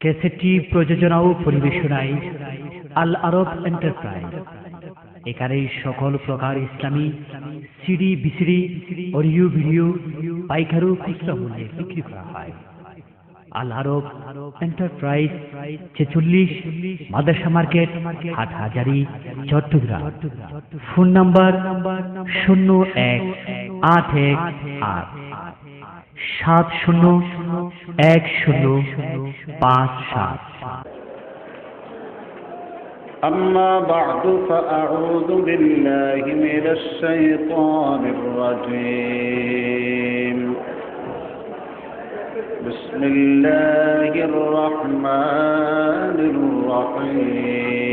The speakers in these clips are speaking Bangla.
ক্যাসেটটি প্রযোজনা ও পরিবেশনায় আল আরব এন্টারপ্রাইজ। এখানে সকল প্রকার ইসলামী সিডি, বিসিডি, অডিও ভিডিও পাইকারি ও খুচরা মূল্যে বিক্রি করা হয়। আল আরব এন্টারপ্রাইজ 46 মাদ্রাসা market, Hathazari, Chattogram. Phone number 0118-701057। أما بعد فأعوذ بالله من الشيطان الرجيم. بسم الله الرحمن الرحيم.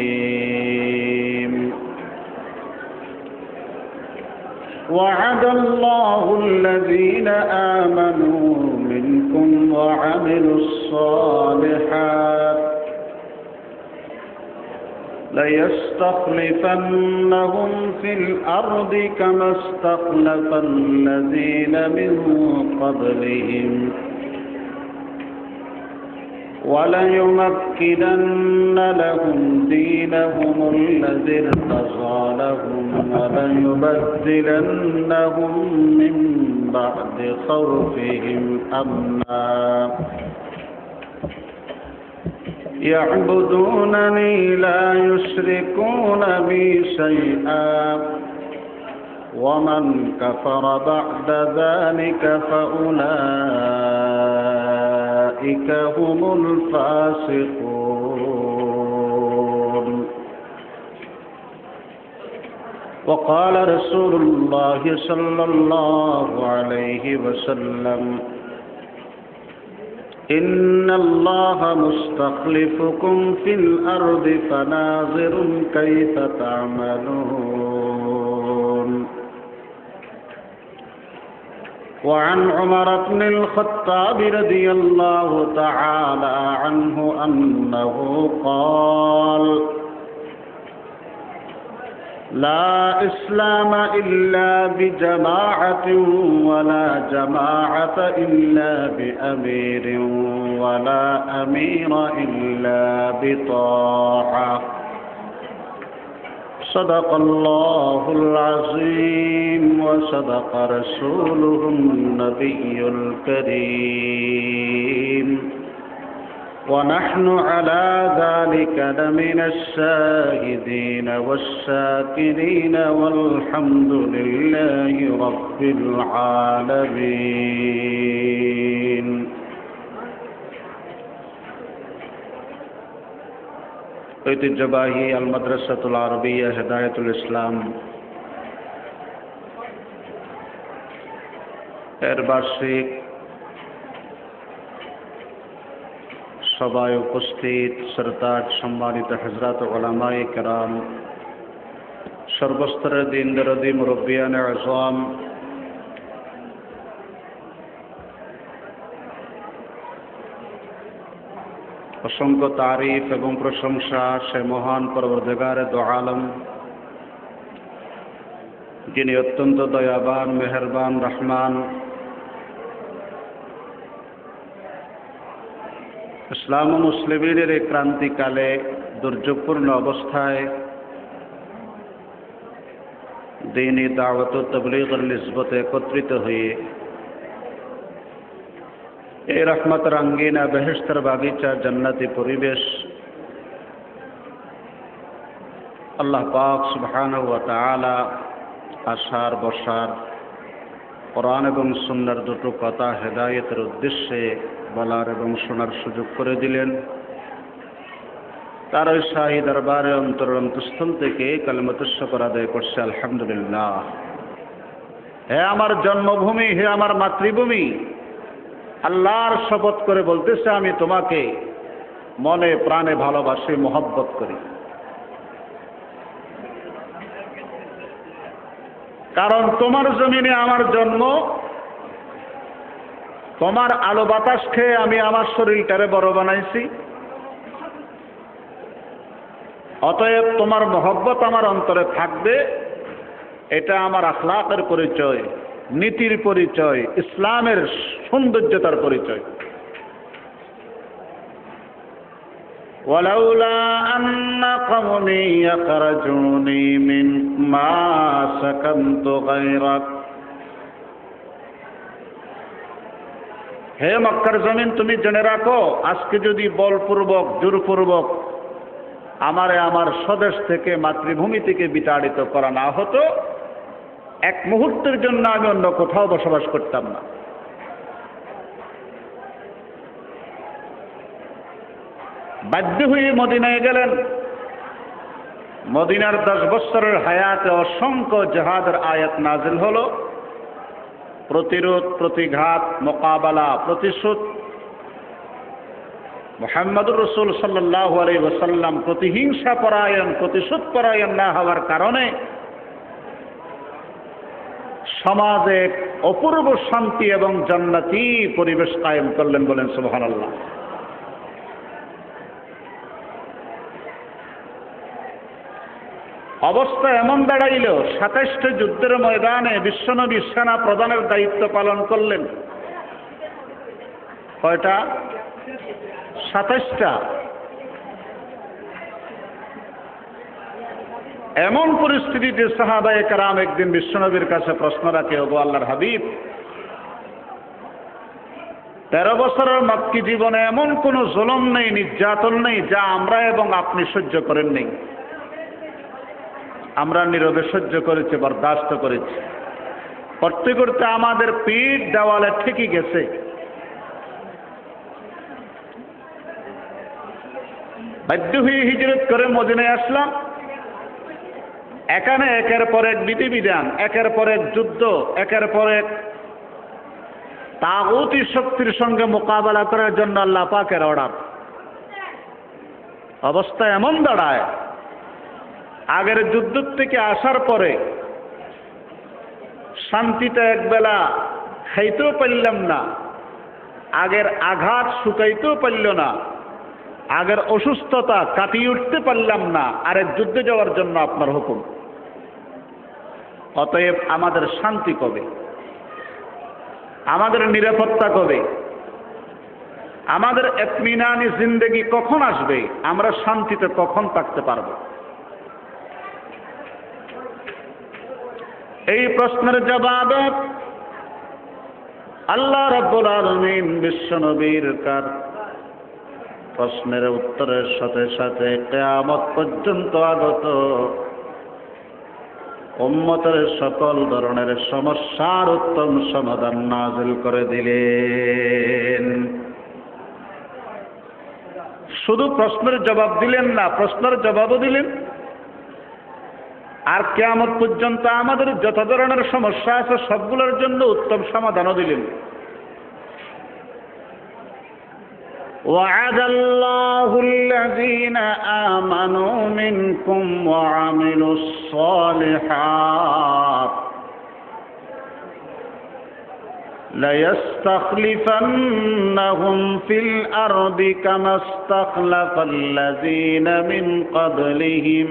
وعد الله الذين آمنوا منكم وعملوا الصالحات ليستخلفنهم في الأرض كما استخلف الذين من قبلهم وليمكنن لهم دينهم الذي ارتضى لهم وليبدلنهم من بعد خوفهم أمنا يعبدونني لا يشركون بي شيئا ومن كفر بعد ذلك فأولئك هم الفاسقون. وقال رسول الله صلى الله عليه وسلم: إن الله مستخلفكم في الأرض فناظر كيف تعملون. وعن عمر بن الخطاب رضي الله تعالى عنه أنه قال: لا إسلام إلا بجماعة ولا جماعة إلا بأمير ولا أمير إلا بطاعة. صدق الله العظيم وصدق رسوله النبي الكريم ونحن على ذلك لمن الشاهدين والشاكرين والحمد لله رب العالمين. ঐতিহ্যবাহী আল মাদ্রাসাতুল আরবিয়া হেদায়েতুল ইসলাম এর বার্ষিক সভায় উপস্থিত সরতাজ সম্মানিত হযরত উলামায়ে কেরাম, সর্বস্তরের দিন দরদি মুরব্বিয়ানে আযম, অসংখ্য তারিফ এবং প্রশংসা সে মহান পরবর্তীকারে দো আলম যিনি অত্যন্ত দয়াবান, মেহেরবান, রহমান। ইসলাম ও মুসলিমের এই ক্রান্তিকালে দুর্যোগপূর্ণ অবস্থায় দ্বীনি দাওয়াত ও তাবলীগের নিসবতে একত্রিত হয়ে এই রহমতের আঙ্গিনা, বেহেশতের বাগিচা, জান্নাতি পরিবেশ আল্লাহ পাক সুবহানাহু ওয়া তাআলা আশার বসার কোরআন এবং সুন্নাহর দুটো কথা হেদায়েতের উদ্দেশ্যে বলার এবং শোনার সুযোগ করে দিলেন। তার ওই শাহী দরবারে অন্তঃস্থল থেকে কালিমাতুশ শুকর আদায় করছে আলহামদুলিল্লাহ। হে আমার জন্মভূমি, হে আমার মাতৃভূমি, আল্লাহর শপথ করে বলতেছে আমি তোমাকে মনে প্রাণে ভালোবাসি, মহব্বত করি। কারণ তোমার জমিনে আমার জন্ম, তোমার আলো বাতাস খেয়ে আমি আমার শরীরটারে বড় বানাইছি। অতএব তোমার মহব্বত আমার অন্তরে থাকবে, এটা আমার আখলাকের পরিচয়, নীতির পরিচয়, ইসলামের সৌন্দর্যতার পরিচয়। ওয়ালাউলা আন্না কওমি ইয়াখরাজুনি মিন মা সাকানতু গায়রাক। হে মক্কার জমিন, তুমি জেনে রাখো, আজকে যদি বলপূর্বক জোরপূর্বক আমারে আমার স্বদেশ থেকে মাতৃভূমি থেকে বিতাড়িত করা না হতো, এক মুহূর্তের জন্য আমি অন্য কোথাও বসবাস করতাম না। বাধ্য হয়ে মদিনায় গেলেন। মদিনার 10 বছরের হায়াতে অসংখ্য জিহাদের আয়াত নাজিল হলো। প্রতিরোধ, প্রতিঘাত, মোকাবেলা, প্রতিশোধ। মুহাম্মদুর রাসূল সাল্লাল্লাহু আলাইহি ওয়াসাল্লাম প্রতিহিংসা পরায়ণ, প্রতিশোধ পরায়ণ না হওয়ার কারণে সমাজে অপূর্ব শান্তি এবং জান্নাতি পরিবেশ কায়েম করলেন, বলেন সুবহানাল্লাহ। অবস্থা এমন দাঁড়াইল, 27টা যুদ্ধের ময়দানে বিশ্বনবী সেনা প্রধানের দায়িত্ব পালন করলেন। কয়টা? 27টা। এমন পরিস্থিতিতে সাহাবায়ে কেরাম একদিন বিশ্বনবীর কাছে প্রশ্ন রাখে, ওগো আল্লাহর হাবিব, 13 বছরের মক্কি জীবনে এমন কোন জুলুম নেই, নির্যাতন নেই যা আমরা এবং আপনি সহ্য করেন নেই। আমরা নীরবে সহ্য করেছি, বরদাস্ত করেছি। করতে করতে আমাদের পিঠ দেওয়ালে ঠেকে গেছে। বাধ্য হয়ে হিজরত করে মদিনায় আসলাম। এখানে একের পর এক বিধিবিধান, একের পর এক যুদ্ধ, একের পর এক তাগুতি শক্তির সঙ্গে মোকাবেলা করার জন্য আল্লাহ পাকের অর্ডার। অবস্থা এমন দাঁড়ায়, আগের যুদ্ধ থেকে আসার পরে শান্তিতে একবেলা খাইতেও পারলাম না, আগের আঘাত শুকাইতেও পারল না, আগের অসুস্থতা কাটিয়ে উঠতে পারলাম না, আরেক যুদ্ধে যাওয়ার জন্য আপনার হুকুম। অতএব আমাদের শান্তি কবে? আমাদের নিরাপত্তা কবে? আমাদের ইতমিনানি জিন্দেগি কখন আসবে? আমরা শান্তিতে কখন থাকতে পারব? এই প্রশ্নের জবাবে আল্লাহ রাব্বুল আলামিন বিশ্বনবীর কার প্রশ্নের উত্তরের সাথে সাথে কিয়ামত পর্যন্ত আগত উম্মতের সকল ধরনের সমস্যার উত্তম সমাধান নাযিল করে দিলেন। শুধু প্রশ্নের জবাব দিলেন না, প্রশ্নের জবাবও দিলেন, আর কিয়ামত পর্যন্ত আমাদের যত ধরনের সমস্যা আছে সবগুলোর জন্য উত্তম সমাধানও দিলেন। وعد الله الذين آمنوا منكم وعملوا الصالحات ليستخلفنهم في الأرض كما استخلف الذين من قبلهم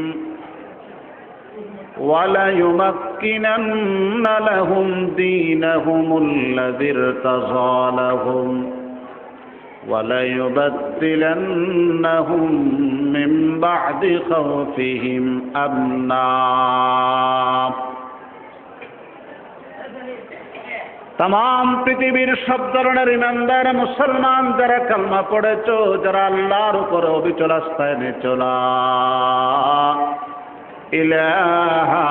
وليمكنن لهم دينهم الذي ارتضى لهم وليبدلنهم من بعد خوفهم أمنا। तमाम পৃথিবীর সব ধরনের ইমানদার মুসলমান যারা কালমা পড়েছো, যারা আল্লাহর উপর অবিচল আস্থা এনে চলা, ইলাহা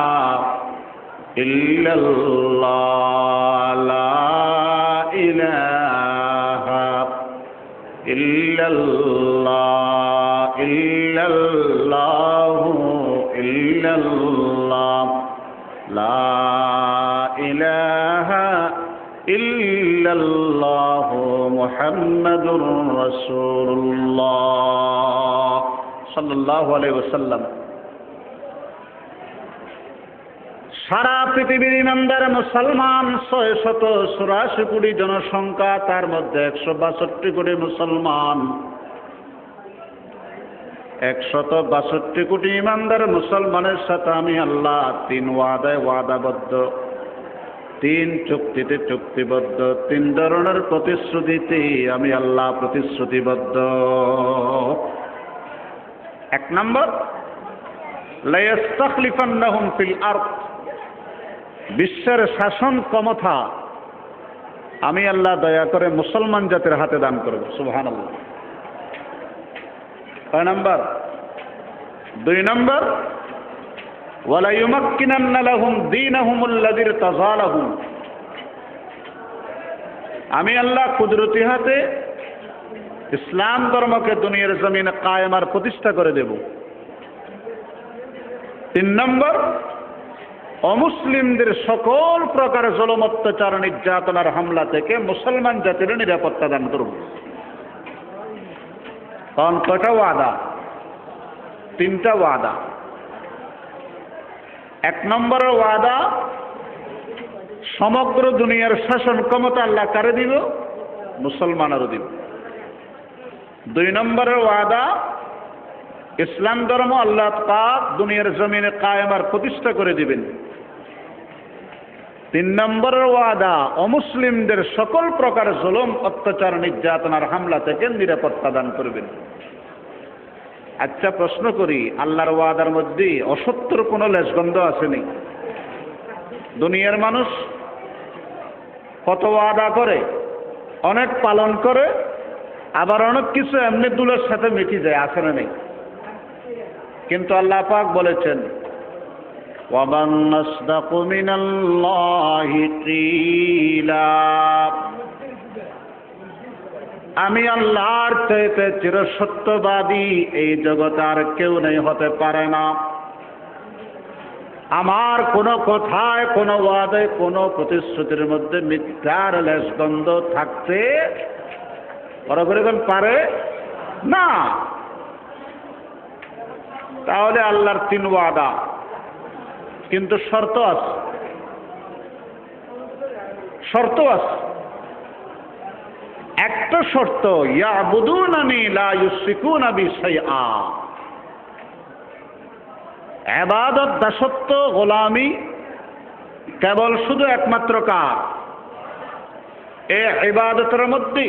ইল্লাল্লাহ, লা ইলাহা ইল্লাল্লাহ, ইল্লাল্লাহু ইল্লাল্লাহ, লা ইলাহা ইল্লাল্লাহু মুহাম্মাদুর রাসূলুল্লাহ সাল্লাল্লাহু আলাইহি ওয়াসাল্লাম। সারা পৃথিবীর ইমানদার মুসলমান 684 কোটি জনসংখ্যা, তার মধ্যে 162 কোটি মুসলমান। 162 কোটি ইমানদার মুসলমানের সাথে আমি আল্লাহ 3 ওয়াদায় ওয়াদাবদ্ধ, 3 চুক্তিতে চুক্তিবদ্ধ, 3 ধরনের প্রতিশ্রুতিতে আমি আল্লাহ প্রতিশ্রুতিবদ্ধ। এক নম্বর, লায়াস্তাখলিফান্নাহুম ফিল আরদ, বিশ্বের শাসন ক্ষমতা আমি আল্লাহ দয়া করে মুসলমান জাতির হাতে দান করব। সুবহানাল্লাহ। কয় নম্বর? 2 নম্বর, ওয়ালা ইউমাক্কিনান্না লাহুম দীনাহুমুল্লাযী ইরতাযা লাহুম, আমি আল্লাহ কুদরতি হাতে ইসলাম ধর্মকে দুনিয়ার জমিনে কায়েম আর প্রতিষ্ঠা করে দেব। 3 নম্বর, অমুসলিমদের সকল প্রকার জুলুম, অত্যাচার, নির্যাতনার হামলা থেকে মুসলমান জাতির নিরাপত্তা দান করব। কারণ কয়টা ওয়াদা? 3টা ওয়াদা। 1 নম্বরের ওয়াদা, সমগ্র দুনিয়ার শাসন ক্ষমতা আল্লাহ কারে দিব? মুসলমানেরও দিব। 2 নম্বরের ওয়াদা, ইসলাম ধর্ম আল্লাহ পাক দুনিয়ার জমিনে কায়েম আর প্রতিষ্ঠা করে দিবেন। 3 নম্বরের ওয়াদা, অমুসলিমদের সকল প্রকার জুলুম, অত্যাচার, নির্যাতনার হামলা থেকে নিরাপত্তা দান করবেন। আচ্ছা, প্রশ্ন করি, আল্লাহর ওয়াদার মধ্যে অসত্যর কোনো লেশগন্ধ আসেনি? দুনিয়ার মানুষ কত ওয়াদা করে, অনেক পালন করে, আবার অনেক কিছু এমনি দুলের সাথে মিটি যায়, আসে না নেই? কিন্তু আল্লাহ পাক বলেছেন, ওয়ামান আসদাকু মিনাল্লাহি কিলা, আমি আল্লাহর চাইতে চিরসত্যবাদী এই জগতে আর কেউ নেই, হতে পারে না। আমার কোনো কথায়, কোনো ওয়াদায়, কোনো প্রতিশ্রুতির মধ্যে মিথ্যার লেশগন্ধ থাকতে পারে না। তাহলে আল্লাহর 3 ওয়াদা, কিন্তু শর্ত আছে। শর্ত আছে। একটা শর্ত, ইয়াবুদুনানি লা ইউশরিকুনা বি শাইআ, ইবাদত, দাসত্ব, গোলামি কেবল শুধু একমাত্র কার? এই ইবাদতের মধ্যে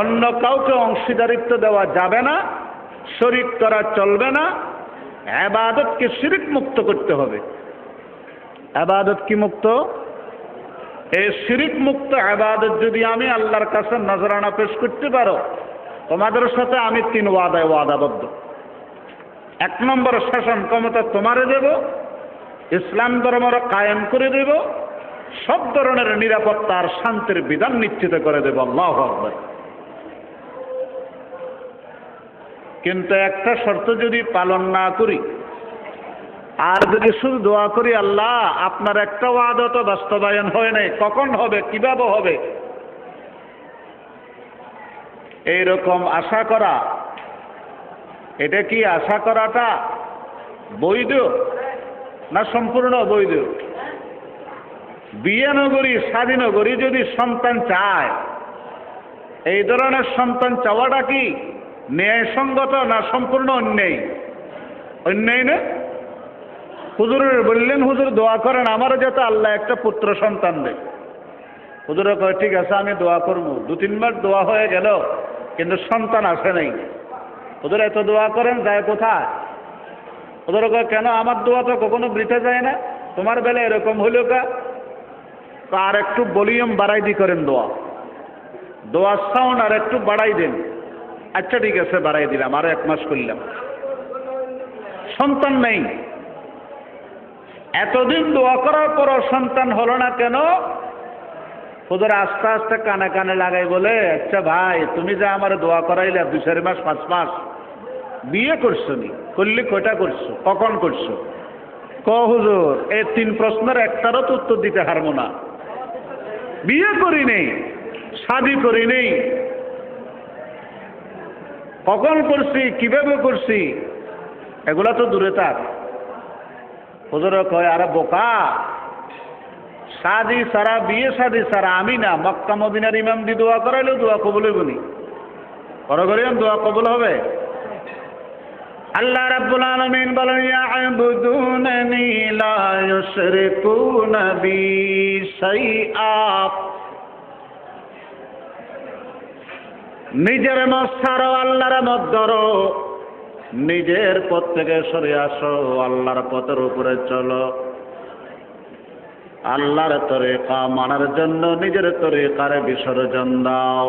অন্য কাউকে অংশীদারিত্ব দেওয়া যাবে না, শরীক করা চলবে না। ইবাদতকে শিরক মুক্ত করতে হবে। ইবাদত কি মুক্ত? এই শিরক মুক্ত ইবাদত যদি আমি আল্লাহর কাছে নজরানা পেশ করতে পারো, তোমাদের সাথে আমি 3 ওয়াদায় ওয়াদাবদ্ধ। 1 নম্বর, শাসন ক্ষমতা তোমারে দেব, ইসলাম ধর্মের কায়েম করে দেব, সব ধরনের নিরাপত্তা আর শান্তির বিধান নিশ্চিত করে দেব। আল্লাহু আকবার। কিন্তু একটা শর্ত যদি পালন না করি, আর যদি শুধু দোয়া করি, আল্লাহ আপনার একটা ওয়াদা তো বাস্তবায়ন হয় নাই, কখন হবে, কিভাবে হবে, এইরকম আশা করা, এটা কি আশা করাটা বৈধ না সম্পূর্ণ বৈধ? বিয়ে নগরী, শাদী নগরী যদি সন্তান চায়, এই ধরনের সন্তান চাওয়াটা কি ন্যায়সঙ্গত না সম্পূর্ণ অন্যায়? অন্যায় না? হুজুরের বললেন, হুজুর দোয়া করেন আমারও যাতে আল্লাহ একটা পুত্র সন্তান দেয়। হুজুরে কয়, ঠিক আছে আমি দোয়া করবো। 2-3 বার দোয়া হয়ে গেল, কিন্তু সন্তান আসে নাই। হুজুর এত দোয়া করেন, যায় কোথায়? হুজুরে কয়, কেন, আমার দোয়া তো কখনো বৃথা যায় না, তোমার বেলা এরকম হইল কা? তো আর একটু ভলিউম বাড়াই দি করেন দোয়ার সাউন্ড আর একটু বাড়াই দেন। আচ্ছা ঠিক আছে, বাড়াই দিলাম, আরো 1 মাস করলাম। সন্তান নেই, এতদিন দোয়া করার পরও সন্তান হলো না কেন? হুজুর আস্তে আস্তে কানে কানে লাগাই বলে, আচ্ছা ভাই, তুমি যে আমার দোয়া করাইলে 2-4 মাস 5 মাস, বিয়ে করছো নি? করলে কয়টা করছো, কখন করছো? হুজুর এই 3 প্রশ্নের একটারও তো উত্তর দিতে হারবো না। বিয়ে করি নেই, শাদী করি নেই, কখন করছি, কিভাবে করছি, এগুলা তো দূরে থাক। হুজুর কয়, আরে বোকা, শাদী সারা, বিয়ে শাদী সারা আমি না, মক্কা মদিনার ইমাম দি দোয়া করাইলেও দোয়া কবুল হইব নি? করিয়াম দোয়া কবুল হবে? আল্লাহ রাব্বুল আলামিন বলেন, ইয়াবুদুনানি লা ইউশরিকুনা বি শাইআ, নিজের মত ছাড়ো, আল্লাহর মত ধরো, নিজের পথ থেকে সরে আসো, আল্লাহর পথের উপরে চলো। আল্লাহর তরিকা মানার জন্য নিজের তরিকার বিসর্জন দাও।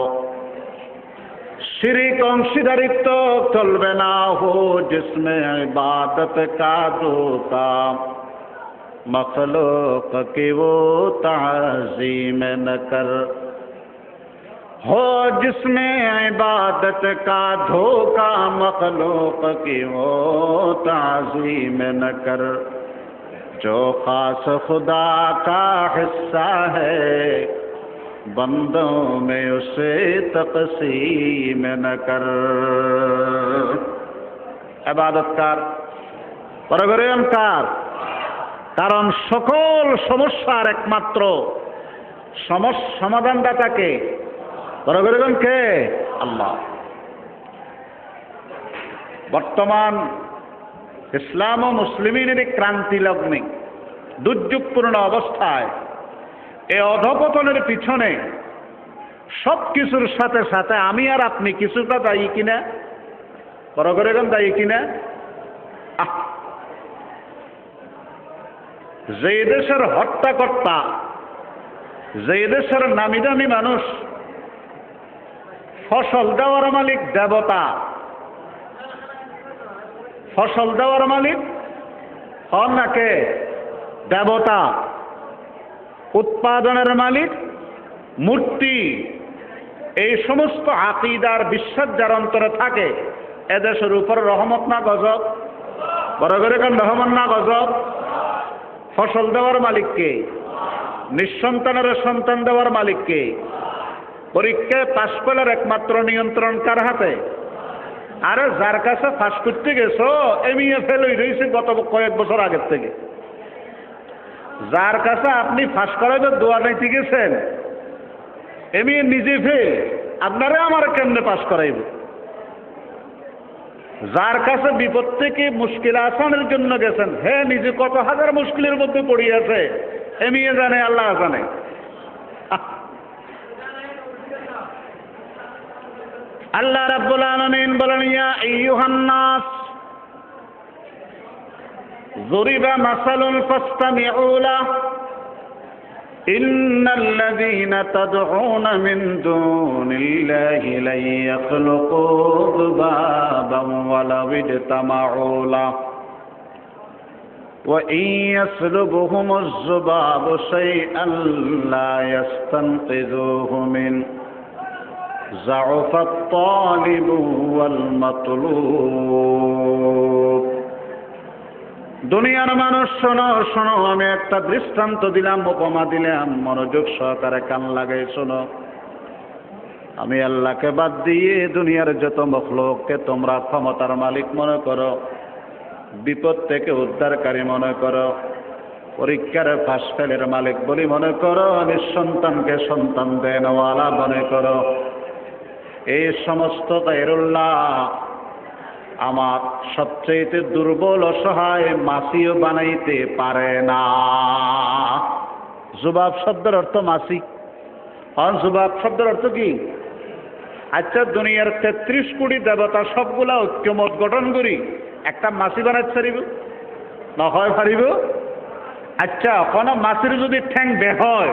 শিরিক অংশীদারিত্ব চলবে না। হো জিসমে ইবাদত কা ধোকা, मखलूक की वो ताज़ीम न कर। हो जिसमें इबादत का धोखा, मखलूक की वो ताज़ीम न कर। जो खास खुदा का हिस्सा है, बंदों में उसे तक़सीम न कर। इबादतकार परवरदिगार, কারণ সকল সমস্যার একমাত্র সমাধানদাতাকে কে? আল্লাহ। বর্তমান ইসলাম ও মুসলিমের ক্রান্তি লগ্নে দুর্যোগপূর্ণ অবস্থায় এই অধপতনের পিছনে সব কিছুর সাথে সাথে আমি আর আপনি কিছুটা দায়ী কিনা? দায়ী কিনা? যে দেশের হত্যাকর্তা, যে দেশের নামি দামি মানুষ, ফসল দেওয়ার মালিক দেবতা, ফসল দেওয়ার মালিক হন নাকে দেবতা, উৎপাদনের মালিক মূর্তি, এই সমস্ত আকীদার বিশ্বাস যার অন্তরে থাকে, এদেশের উপর রহমত না গজব? বড় করে কোন রহমত না গজব? ফসল দেওয়ার মালিককে, নিঃসন্তানের সন্তান দেওয়ার মালিককে, পরীক্ষায় পাশ করার একমাত্র নিয়ন্ত্রণ কার হাতে? আরে যার কাছে ফাঁস করতে গেছো এমএ ফেল হয়ে রয়েছে গত কয়েক বছর আগের থেকে, যার কাছে আপনি ফাঁস করাবে দোয়া নাইতে গেছেন এমএ নিজে ফেল, আপনারা আমার কেমনে পাশ করাইব? যার কাছে বিপদ থেকে মুশকিল আসানের জন্য গেছেন, হে নিজে কত হাজার মুশকিলের মধ্যে পড়িয়াছে, এমএ জানে, আল্লাহ জানে। আল্লাহ রাব্বুল আলামিন বলেন, ইয়া আইয়ুহান নাস যুরিবা মাসালুন ফাসতামিউ লাহু ইন্নাল লাযীনা তাদউনা মিন দুনিল্লাহি লা ইয়াখলুকু যুবাবান ওয়ালাউ ইজতামাউ লাহু ওয়া ইন ইয়াসলুবহুমুয যুবাবু শাইআন লা ইয়াস্তানকিযুহু মিন যাউফাত তালিবু ওয়াল মাতলুব। দুনিয়ার মানুষ শোনো শোনো, আমি একটা দৃষ্টান্ত দিলাম, উপমা দিলাম, মনোযোগ সহকারে কান লাগাই শোনো। আমি আল্লাহকে বাদ দিয়ে দুনিয়ার যত মখলুককে তোমরা ক্ষমতার মালিক মনে করো, বিপদ থেকে উদ্ধারকারী মনে করো, পরীক্ষার পাশ ফেলের মালিক বলি মনে করো, নিঃসন্তানকে সন্তান দেনওয়ালা মনে করো, এই সমস্ত গায়রুল্লাহ আমার সবচেয়ে দুর্বল অসহায় মাসিও বানাইতে পারে না। জুবাব শব্দের অর্থ মাসি। জুবাব শব্দের অর্থ কি? আচ্ছা, দুনিয়ার ৩৩ কোটি দেবতা সবগুলা ঐক্যমত গঠন করি একটা মাসি বানাইতে পারিব? নহয় পারিব? আচ্ছা, কোন মাসির যদি ঠ্যাং বে হয়,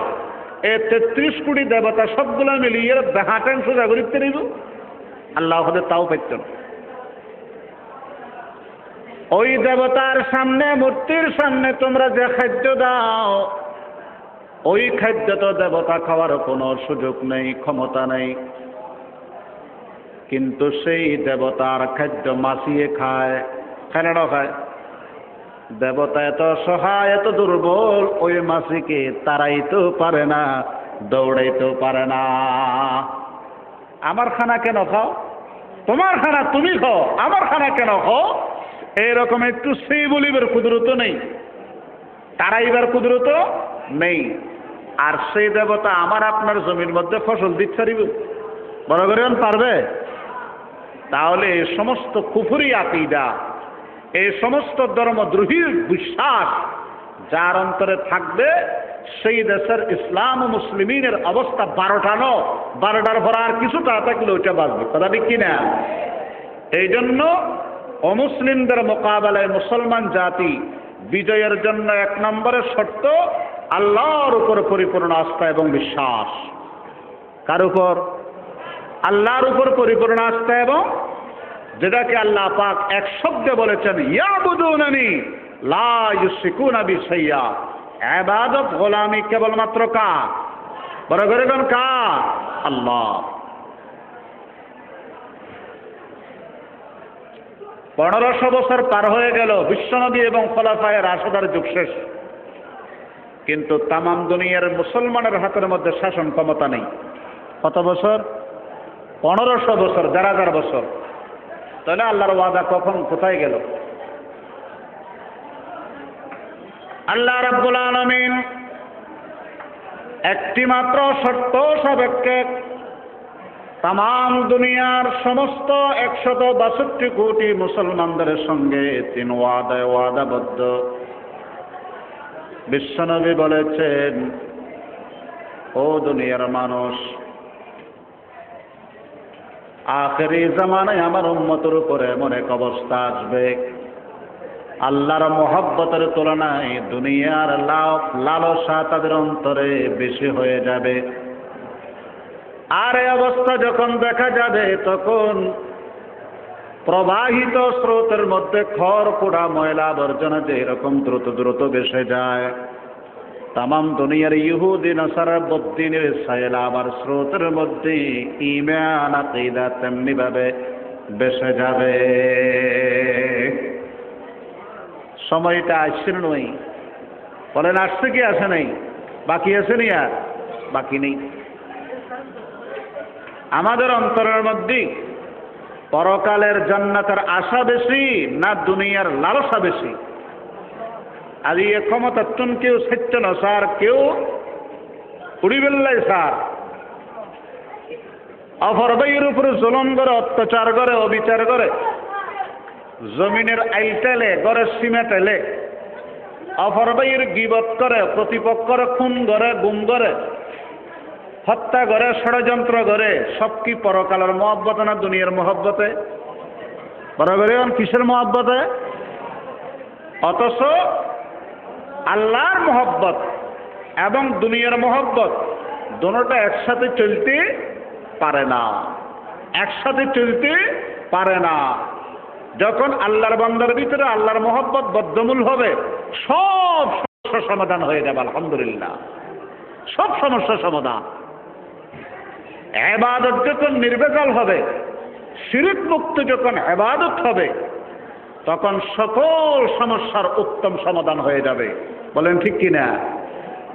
এই ৩৩ কোটি দেবতা সবগুলা মিলিয়ে বেহা ঠ্যাং সোজা করিতে পারিব? আল্লাহ হতে তাও পাইত না। ওই দেবতার সামনে, মূর্তির সামনে তোমরা যে খাদ্য দাও, ওই খাদ্য তো দেবতা খাওয়ার কোনো সুযোগ নেই, ক্ষমতা নেই, কিন্তু সেই দেবতার খাদ্য মাসিয়ে খায়। কেন খায়? দেবতা এত সহায়, এত দুর্বল, ওই মাসিকে তাড়াইতেও পারে না, দৌড়াইতেও পারে না। আমার খানা কেন খাও? তোমার খানা তুমি খাও, আমার খানা কেন খাও? এইরকম একটু সেই বলিবার কুদরত নেই, তারাইবার কুদরত নেই। আর সেই দেবতা আমার আপনার জমির মধ্যে ফসল দিতে পারিব? বড় করে পারবে? তাহলে এই সমস্ত কুফরি আকীদা, এই সমস্ত ধর্মদ্রোহীর বিশ্বাস যার অন্তরে থাকবে, সেই দেশের ইসলাম ও মুসলিমিনের অবস্থা 12টার পর আর কিছুটা থাকলে ওইটা বাঁচবে। কথা ঠিক কিনা? এই জন্য অমুসলিমদের মোকাবেলায় মুসলমান জাতি বিজয়ের জন্য 1 নম্বরের শর্ত আল্লাহর উপর পরিপূর্ণ আস্থা এবং বিশ্বাস। কার উপর? আল্লাহর উপর পরিপূর্ণ আস্থা, এবং যেটাকে আল্লাহ পাক এক শব্দে বলেছেন, ইয়াবুদুনানি লা ইউশরিকুনা বি শাইয়্যা। ইবাদত গোলামি কেবলমাত্র কার? বড় করে কোন কার? আল্লাহ। 1500 বছর পার হয়ে গেল, বিশ্বনবী এবং খোলাফায়ে রাশিদার যুগ শেষ, কিন্তু তামাম দুনিয়ার মুসলমানের হাতের মধ্যে শাসন ক্ষমতা নেই। কত বছর? 1500 বছর, 1000 বছর। তাহলে আল্লাহর ওয়াদা কখন কোথায় গেল? আল্লাহ রাব্বুল আলামিন একটি মাত্র শর্ত সাপেক্ষে তামাম দুনিয়ার সমস্ত 162 কোটি মুসলমানদের সঙ্গে 3 ওয়াদায় ওয়াদাবদ্ধ। বিশ্বনবী বলেছেন, ও দুনিয়ার মানুষ, আখেরি জামানায় আমার উম্মতের উপরে এমন এক অবস্থা আসবে, আল্লাহর মহব্বতের তুলনায় দুনিয়ার লালসা তাদের অন্তরে বেশি হয়ে যাবে। আর এই অবস্থা যখন দেখা যাবে, তখন প্রবাহিত স্রোতের মধ্যে খড় পোড়া ময়লা আবর্জনা যে এরকম দ্রুত দ্রুত ভেসে যায়, তামাম দুনিয়ার ইহুদি নাসারা বদ্দিনের সাইলা আবার স্রোতের মধ্যে ঈমান আকীদা তেমনি ভাবে ভেসে যাবে। সময়টা আসছে নই? বলেন আসছে কি আসে নাই? বাকি আছে নি? আর বাকি নেই। আমাদের অন্তরের মধ্যে পরকালের জান্নাতের আশা বেশি না দুনিয়ার লালসা বেশি? আর এই ক্ষমতার্থন কেউ সত্য না স্যার, কেউ উড়ি বেল্লাই স্যার, অপরবাইয়ের উপরে জুলুম করে, অত্যাচার করে, অবিচার করে, জমিনের আইল টেলে, ঘরের সীমা টেলে, অপরবাইয়ের গীবত করে, প্রতিপক্ষের খুন করে, গুম করে, হত্যা করে, ষড়যন্ত্র করে। সব কি পরকালের মহব্বতে না দুনিয়ার মহব্বতে? বরাবর কিসের মহব্বতে? অথচ আল্লাহর মহব্বত এবং দুনিয়ার মহব্বত দুটোটা একসাথে চলতে পারে না, একসাথে চলতে পারে না। যখন আল্লাহর বান্দার ভিতরে আল্লাহর মহব্বত বদ্ধমূল হবে, সব সমস্যার সমাধান হয়ে যাবে। আলহামদুলিল্লাহ, সব সমস্যার সমাধান। ইবাদত যখন নির্ভেজাল হবে, শিরক মুক্ত যখন ইবাদত হবে, তখন সকল সমস্যার উত্তম সমাধান হয়ে যাবে। বলেন ঠিক কিনা?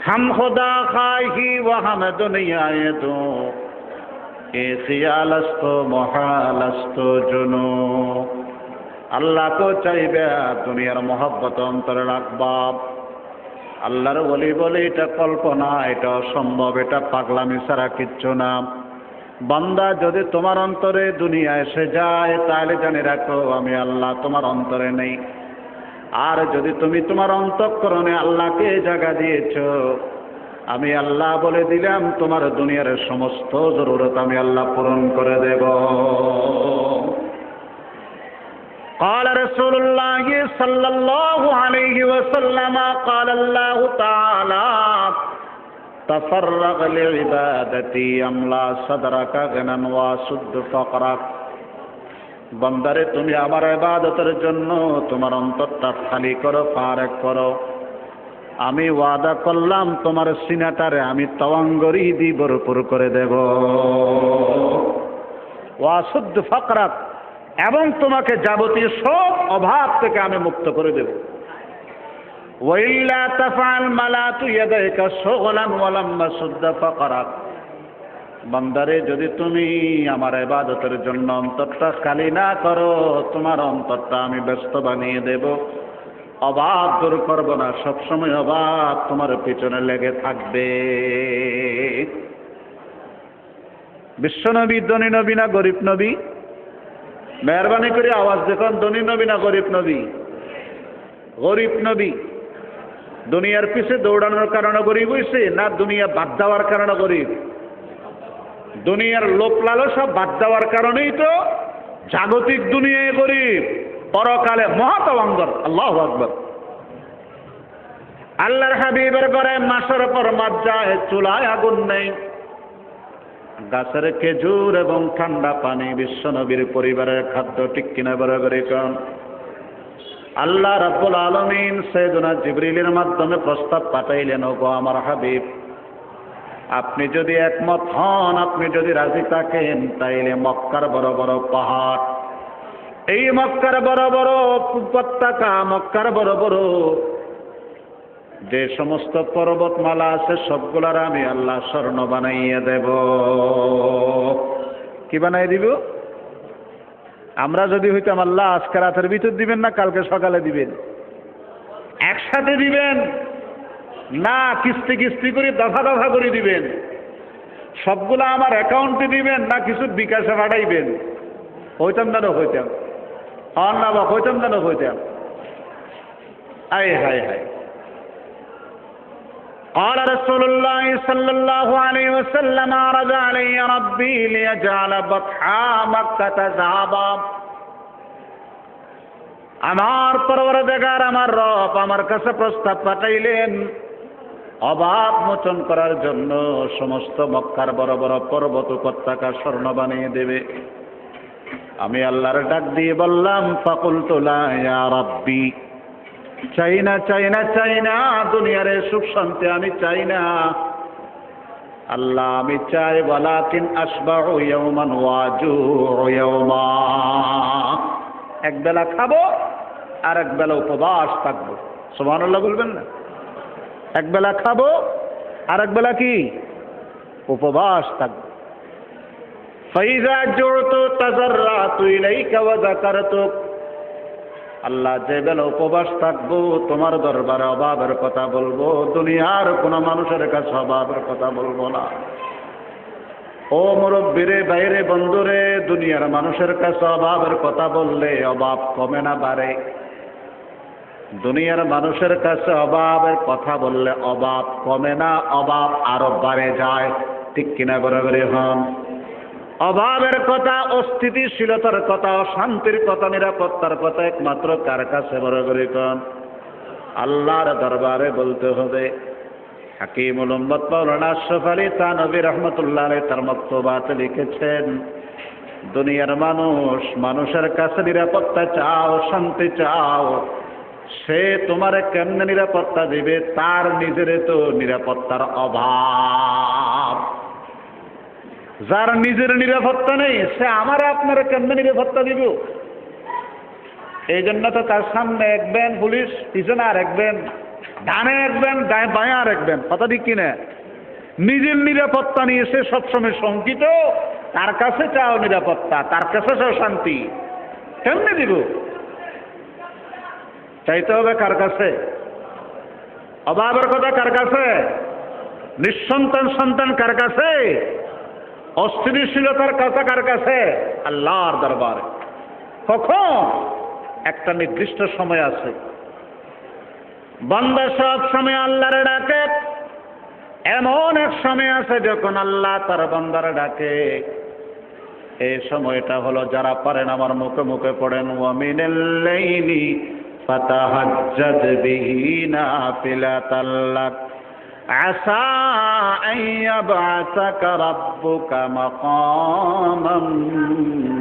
হাম খোদা খাইহি ওয়া হাম দুনিয়ায়ে দো, এ খিয়ালস্ত মহালস্ত জুনু। আল্লাহ তো চাইবে দুনিয়ার মহব্বত অন্তরে রাখবা। আল্লাহর ওলি বলে এটা কল্পনা, এটা অসম্ভব, এটা পাগলামি ছাড়া কিচ্ছু না। বান্দা যদি তোমার অন্তরে দুনিয়া এসে যায়, তাহলে জানে রাখো আমি আল্লাহ তোমার অন্তরে নেই। আর যদি তুমি তোমার অন্তঃকরণে আল্লাহকে জায়গা দিয়েছ, আমি আল্লাহ বলে দিলাম তোমার দুনিয়ার সমস্ত জরুরত আমি আল্লাহ পূরণ করে দেব। قال رسول الله صلى الله عليه وسلم قال الله تعالى تفرغ لعبادتي املا صدرك غنى واسد فقرك। বান্দারে তুমি আমার ইবাদতের জন্য তোমার অন্তরটা খালি করো, ফারেক করো। আমি ওয়াদা করলাম তোমার সিনাটারে আমি তওয়াঙ্গরি দি ভরপুর করে দেব। ওয়াসুদ ফাকরাক, এবং তোমাকে যাবতীয় সব অভাব থেকে আমি মুক্ত করে দেব। ওয়াইল্লা তাফআল মালাতু ইয়াদাকা শুগলান ওয়া লাম মাসুদ ফাকরাক। বান্দারে যদি তুমি আমার ইবাদতের জন্য অন্তরটা খালি না করো, তোমার অন্তরটা আমি ব্যস্ত বানিয়ে দেব। অভাব দূর করব না, সবসময় অভাব তোমার পিছনে লেগে থাকবে। বিশ্বনবী ধনী নবী না গরিব নবী? মেহরবানি করে আওয়াজ দেখুন, ধনী নবী না গরিব নবী? গরিব নবী। দুনিয়ার পিছে দৌড়ানোর কারণে গরিব হয়েছে না দুনিয়া বাদ দেওয়ার কারণে গরিব? দুনিয়ার লোভ লালসা বাদ দেওয়ার কারণেই তো জাগতিক দুনিয়ায় গরিব। পরকালে মহাতবঙ্গর। আল্লাহু আকবার। আল্লাহর হাবিবের ঘরে মাসের পর মাস যায়, চুলায় আগুন নেই, গাছের খেজুর এবং ঠান্ডা পানি বিশ্বনবীর পরিবারের খাদ্য, ঠিক কিনা বরাবর? কারণ আল্লাহ রাব্বুল আলামিন সাইয়েদনা জিবরিলের মাধ্যমে প্রস্তাব পাঠাইলেন, ওগো আমার হাবিব, আপনি যদি একমত হন, আপনি যদি রাজি থাকেন, তাইলে মক্কার বড় বড় পাহাড়, এই মক্কার বড় বড় উপত্যকা, মক্কার বড় বড় যে সমস্ত পর্বতমালা আছে সবগুলার আমি আল্লাহ স্বর্ণ বানাইয়ে দেব। কি বানাই দিব? আমরা যদি হইতাম, আল্লাহ আজকে রাতের ভিতর দিবেন না কালকে সকালে দিবেন? একসাথে দিবেন না কিস্তি কিস্তি করে দফা দফা করে দিবেন? সবগুলা আমার অ্যাকাউন্টে দিবেন না কিছু বিকাশে পাঠাইবেন? হইতাম না হইতাম, হন না বা হইতাম না হইতাম। আয় হায় হায়। قال رسول الله صلى الله عليه وسلم عرض علي ربي ليجعل بطحا مكة ذهبا। আমার পরওয়ারদিগার, আমার রব আমার কাছে প্রস্তাব পাঠাইলেন অভাব মোচন করার জন্য সমস্ত মক্কার বড় বড় পর্বত উপত্যকা স্বর্ণ বানিয়ে দেবে। আমি আল্লাহর ডাক দিয়ে বললাম, ফাকুলতু লা ইয়া রাব্বি, চাই না চাই না চাই না, দুনিয়ার সুখ শান্তি আমি চাই না আল্লাহ, আমি চাই ওয়ালাকিন আসবাহু ইয়াওমান ওয়াজুউ ইয়াওমা, এক বেলা খাবো আর এক বেলা উপবাস থাকবো। সুবহানাল্লাহ বলবেন না? এক বেলা খাবো আর এক বেলা কি? উপবাস থাকবো। ফাইযা জুরতু তাজাররাতু ইলাইকা ওয়া যাকারতুক, আল্লাহ যে বেলা উপবাস থাকবো তোমার দরবারে অভাবের কথা বলবো, দুনিয়ার কোনো মানুষের কাছে অভাবের কথা বলবো না। ও মুরব্বীরে, বাইরে বন্ধুরে, দুনিয়ার মানুষের কাছে অভাবের কথা বললে অভাব কমে না বাড়ে? দুনিয়ার মানুষের কাছে অভাবের কথা বললে অভাব কমে না, অভাব আরো বাড়ে যায়। ঠিক কিনা বরাবরই হন? অভাবের কথা, অস্থিতিশীলতার কথা, অশান্তির কথা, নিরাপত্তার কথা একমাত্র কার কাছে বরাবরই কন? আল্লাহর দরবারে বলতে হবে। হাকিমুল উম্মত মাওলানা আশরাফ আলী থানভী রাহমাতুল্লাহ আলাইহি তার মক্তবাতে লিখেছেন, দুনিয়ার মানুষ, মানুষের কাছে নিরাপত্তা চাও, শান্তি চাও, সে তোমারে কেমনে নিরাপত্তা দিবে? তার নিজের তো নিরাপত্তার অভাব। যার নিজের নিরাপত্তা নেই সে আমারে আপনারা কেমনে নিরাপত্তা দিব? এই জন্য তো তার সামনে একবেন পুলিশ, পিছনে আর একবেন, ডানে একবেন, বাঁয়ে আর একবেন। কথা ঠিক কিনা? নিজের নিরাপত্তা নিয়ে সে সবসময় শঙ্কিত। তার কাছে চাও নিরাপত্তা, তার কাছে চাও শান্তি, কেমনে দিব? চাইতে হবে কার কাছে? অভাবের কথা কার কাছে? নিঃসন্তান সন্তান কার কাছে? অস্থিতিশীলতার কথা কার কাছে? আল্লাহর দরবারে। কখন? একটা নির্দিষ্ট সময় আছে। বান্দা সব সময় আল্লাহর ডাকে, এমন এক সময় আছে যখন আল্লাহ তার বান্দার ডাকে। এই সময়টা হলো, যারা পারেন আমার মুখে মুখে পড়েন, ওয়া মিনাল লাইলি ফাতাহাজ্জাদ বিহি নাফিলাতাল লাক আসা আন ইয়াবআসাকা রাব্বুকা মাকামান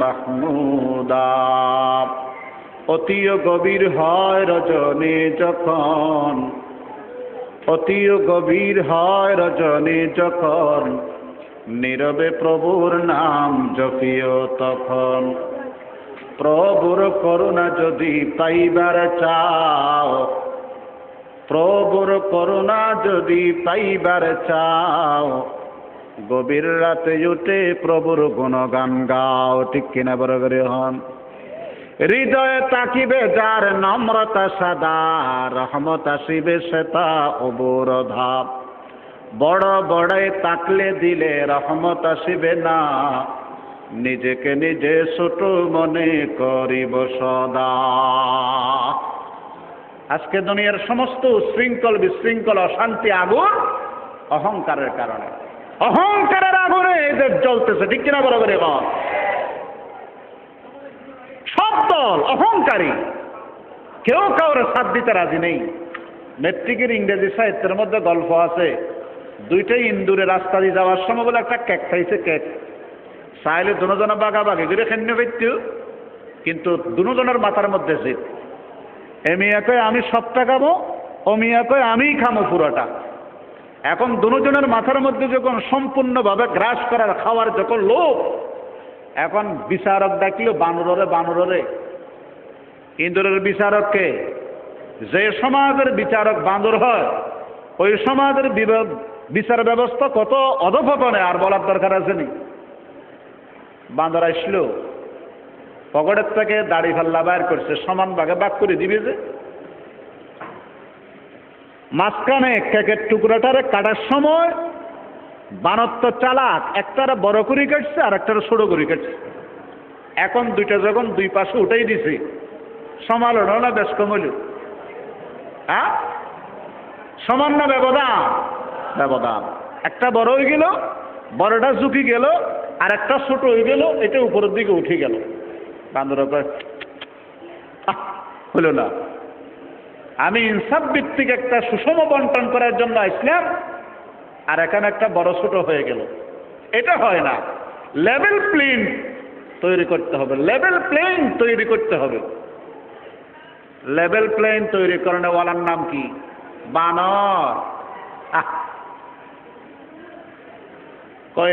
মাহমুদা। অতি গভীর হয় রজনী যখন, অতি গভীর হয় রজনী যখন, নীরবে প্রভুর নাম জপিও তখন। প্রভুর করুণা যদি পাইবার চাও, প্রভুর করুণা যদি পাইবার চাও, গভীর রাতে উঠে প্রভুর গুণগান গাও। ঠিক কিনা বরাবর হন? হৃদয়ে তাকিবে যার নম্রতা সাদা, রহমত আসিবে সেটা অবরোধা। বড় বড়াই তাকলে দিলে রহমত আসিবে না, নিজেকে নিজে ছোট মনে করিব সদা। আজকে দুনিয়ার সমস্ত শৃঙ্খল বিশৃঙ্খল অশান্তি আগুন অহংকারের কারণে, অহংকারের আগুনে এদের জ্বলতেছে। ঠিক কিনা বরাবর? সব দল অহংকারী, কেউ কাউরে সাথ দিতে রাজি নেই। মেট্রিকের ইংরেজি সাহিত্যের মধ্যে গল্প আছে, দুইটাই ইন্দুরে রাস্তা দিয়ে যাওয়ার সময় বলে একটা কেক খাইছে, কেক চাইলে দুজনে বাগাবাগি করে খেন্ন পেত, কিন্তু দুজনের মাথার মধ্যে জিত। এ মিয়া কয় আমি সবটা খাবো, ও মিয়া কয় আমিই খামো পুরোটা। এখন দুজনের মাথার মধ্যে যখন সম্পূর্ণভাবে গ্রাস করার খাওয়ার যখন লোভ, এখন বিচারক ডাকলো বানরে, বানরে ইন্দুরের বিচারককে। যে সমাজের বিচারক বান্দর হয়, ওই সমাজের বিচার ব্যবস্থা কত অধপতনে আর বলার দরকার আছে নি। বান্দর আসলো, পকেটের থেকে দাড়ি ফাল্লা বাইর করছে, সমান ভাগে ভাগ করে দিবে যে। মাঝখানে কেকের টুকরাটারে কাটার সময় বানত্ব চালাক, একটারে বড় করে কাটছে আর একটারে ছোট করে কাটছে। এখন দুইটা যখন দুই পাশে উঠেই দিছে, সমান হলো না বেশ কম হইল? হ্যাঁ, সমান না ব্যবধান? ব্যবধান। একটা বড় হয়ে গেল, বড়টা ঝুঁকি গেল, আর একটা ছোট হয়ে গেল, এটা উপরের দিকে উঠে গেল। বান্দর হইল না। আমি ইনসাফ ভিত্তিক একটা সুষম বন্টন করার জন্য আসলাম, আর এখানে একটা বড় ছোট হয়ে গেল। এটা হয় না। লেভেল প্লেন তৈরি করতে হবে, লেভেল প্লেন তৈরি করতে হবে। লেভেল প্লেন তৈরি করানোওয়ালার নাম কি? বানর।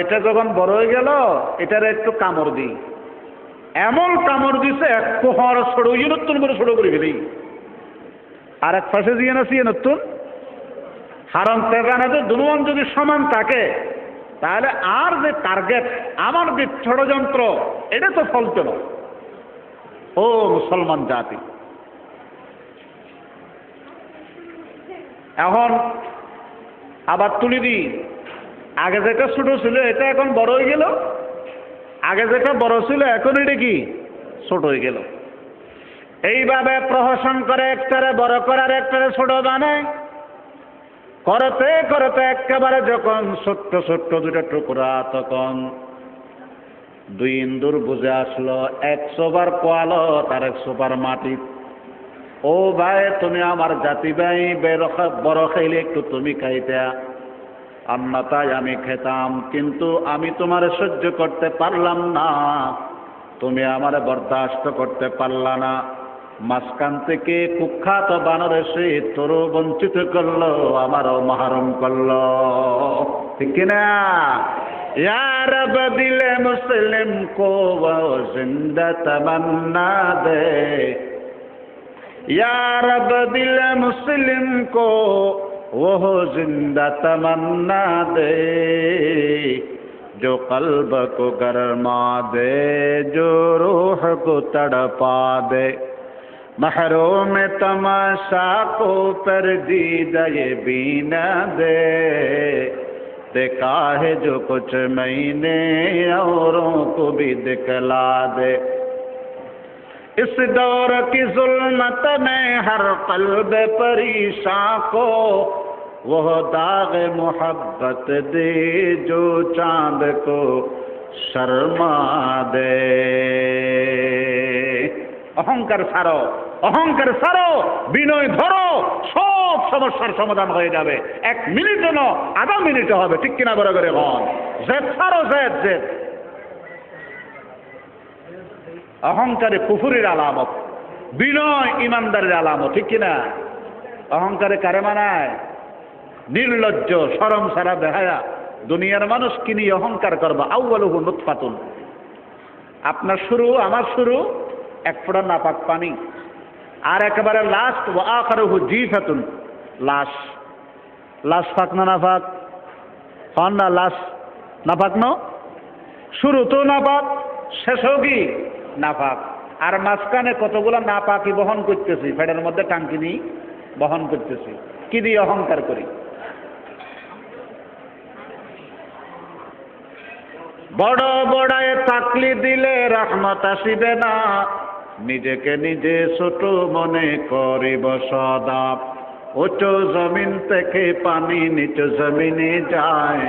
এটা যখন বড় হয়ে গেল, এটার একটু কামড় দিই। এমন কামড় দিছে এক কোহর ছোট হয়ে নতুন করে ছোট করে ফেলি, আর এক পাশে দিয়ে না সিয়ে নতুন। কারণ তেগানাতে দুজন যদি সমান থাকে, তাহলে আর যে টার্গেট, আমার যে ষড়যন্ত্র, এটা তো ফলতো না। ও মুসলমান জাতি, এখন আবার তুলি দিই। আগে যেটা ছোট ছিল এটা এখন বড় হয়ে গেল, আগে যেটা বড় ছিল এখন এটা কি ছোট হয়ে গেল। এইভাবে প্রহসন করে একটারে বড় করার, একটারে ছোট বানায়। করতে করতে একেবারে যখন ছোট্ট ছোট্ট দুটা টুকরা, তখন দুই ইন্দুর বুঝে আসলো 100 বার কোয়ালো তার 100 বার মাটি। ও ভাই, তুমি আমার জাতি ভাই, বড় খাইলে একটু তুমি খাইতে, অন্যতাই আমি খেতাম, কিন্তু আমি তোমার সহ্য করতে পারলাম না, তুমি আমার বরদাস্ত করতে পারলা না। মাঝখান থেকে কুখ্যাত বানর এসে তোরও বঞ্চিত করলো, আমারও মাহরুম করলো, ঠিক কিনা? ইয়া রব দিলে মুসলিম কো জিন্দা তমন্না দে, ইয়া রব দিলে মুসলিম কো वो जिंदा तमन्ना दे, जो कल्ब को गरमा दे, जो रूह को तड़पा दे, महरूम तमाशा को परदीदा ये बीना दे, देखा है जो कुछ मैंने औरों को भी दिखला दे। इस दौर की जुल्मत में हर कल्ब परेशान को वह दाग मोहब्बत दे, जो चांद को शर्मा दे। অহংকার ছাড়ো, অহংকার ছাড়ো, বিনয় ধরো, সব সমস্যার সমাধান হয়ে যাবে। 1 মিনিটও না, আধা মিনিটে হবে, ঠিক কিনা? করে করে হন জেদ ছাড়ো, জেদ জেদ। অহংকারে কুফুরের আলামত, বিনয় ইমানদারের আলামত, ঠিক কিনা? অহংকারে কারে মানায়? নির্লজ্জ, শরম সারা বেহায়া দুনিয়ার মানুষ কি নিয়ে অহংকার করবা? আউয়ালুহু নুতফাতুন, আপনার শুরু, আমার শুরু 1 ফোঁটা নাপাক পানি, আর একেবারে লাস্ট ওয়া আখিরুহু জিফাতুন, লাশ। লাশ পাক না নাপাক? হন না, লাশ নাপাক না? শুরু তো নাপাক, শেষও কি নাপাক। আর মাঝখানে কতগুলো নাপাকি বহন করতেছি, পেটের মধ্যে টাঙ্কি নিয়ে বহন করতেছি। কি দিয়ে অহংকার করি? বড় বড়ায় তাকলি দিলে রহমত আসিবে না, নিজেকে নিজে ছোট মনে করিব সদা। উঁচু জমিন থেকে পানি নিচু জমিনে যায়,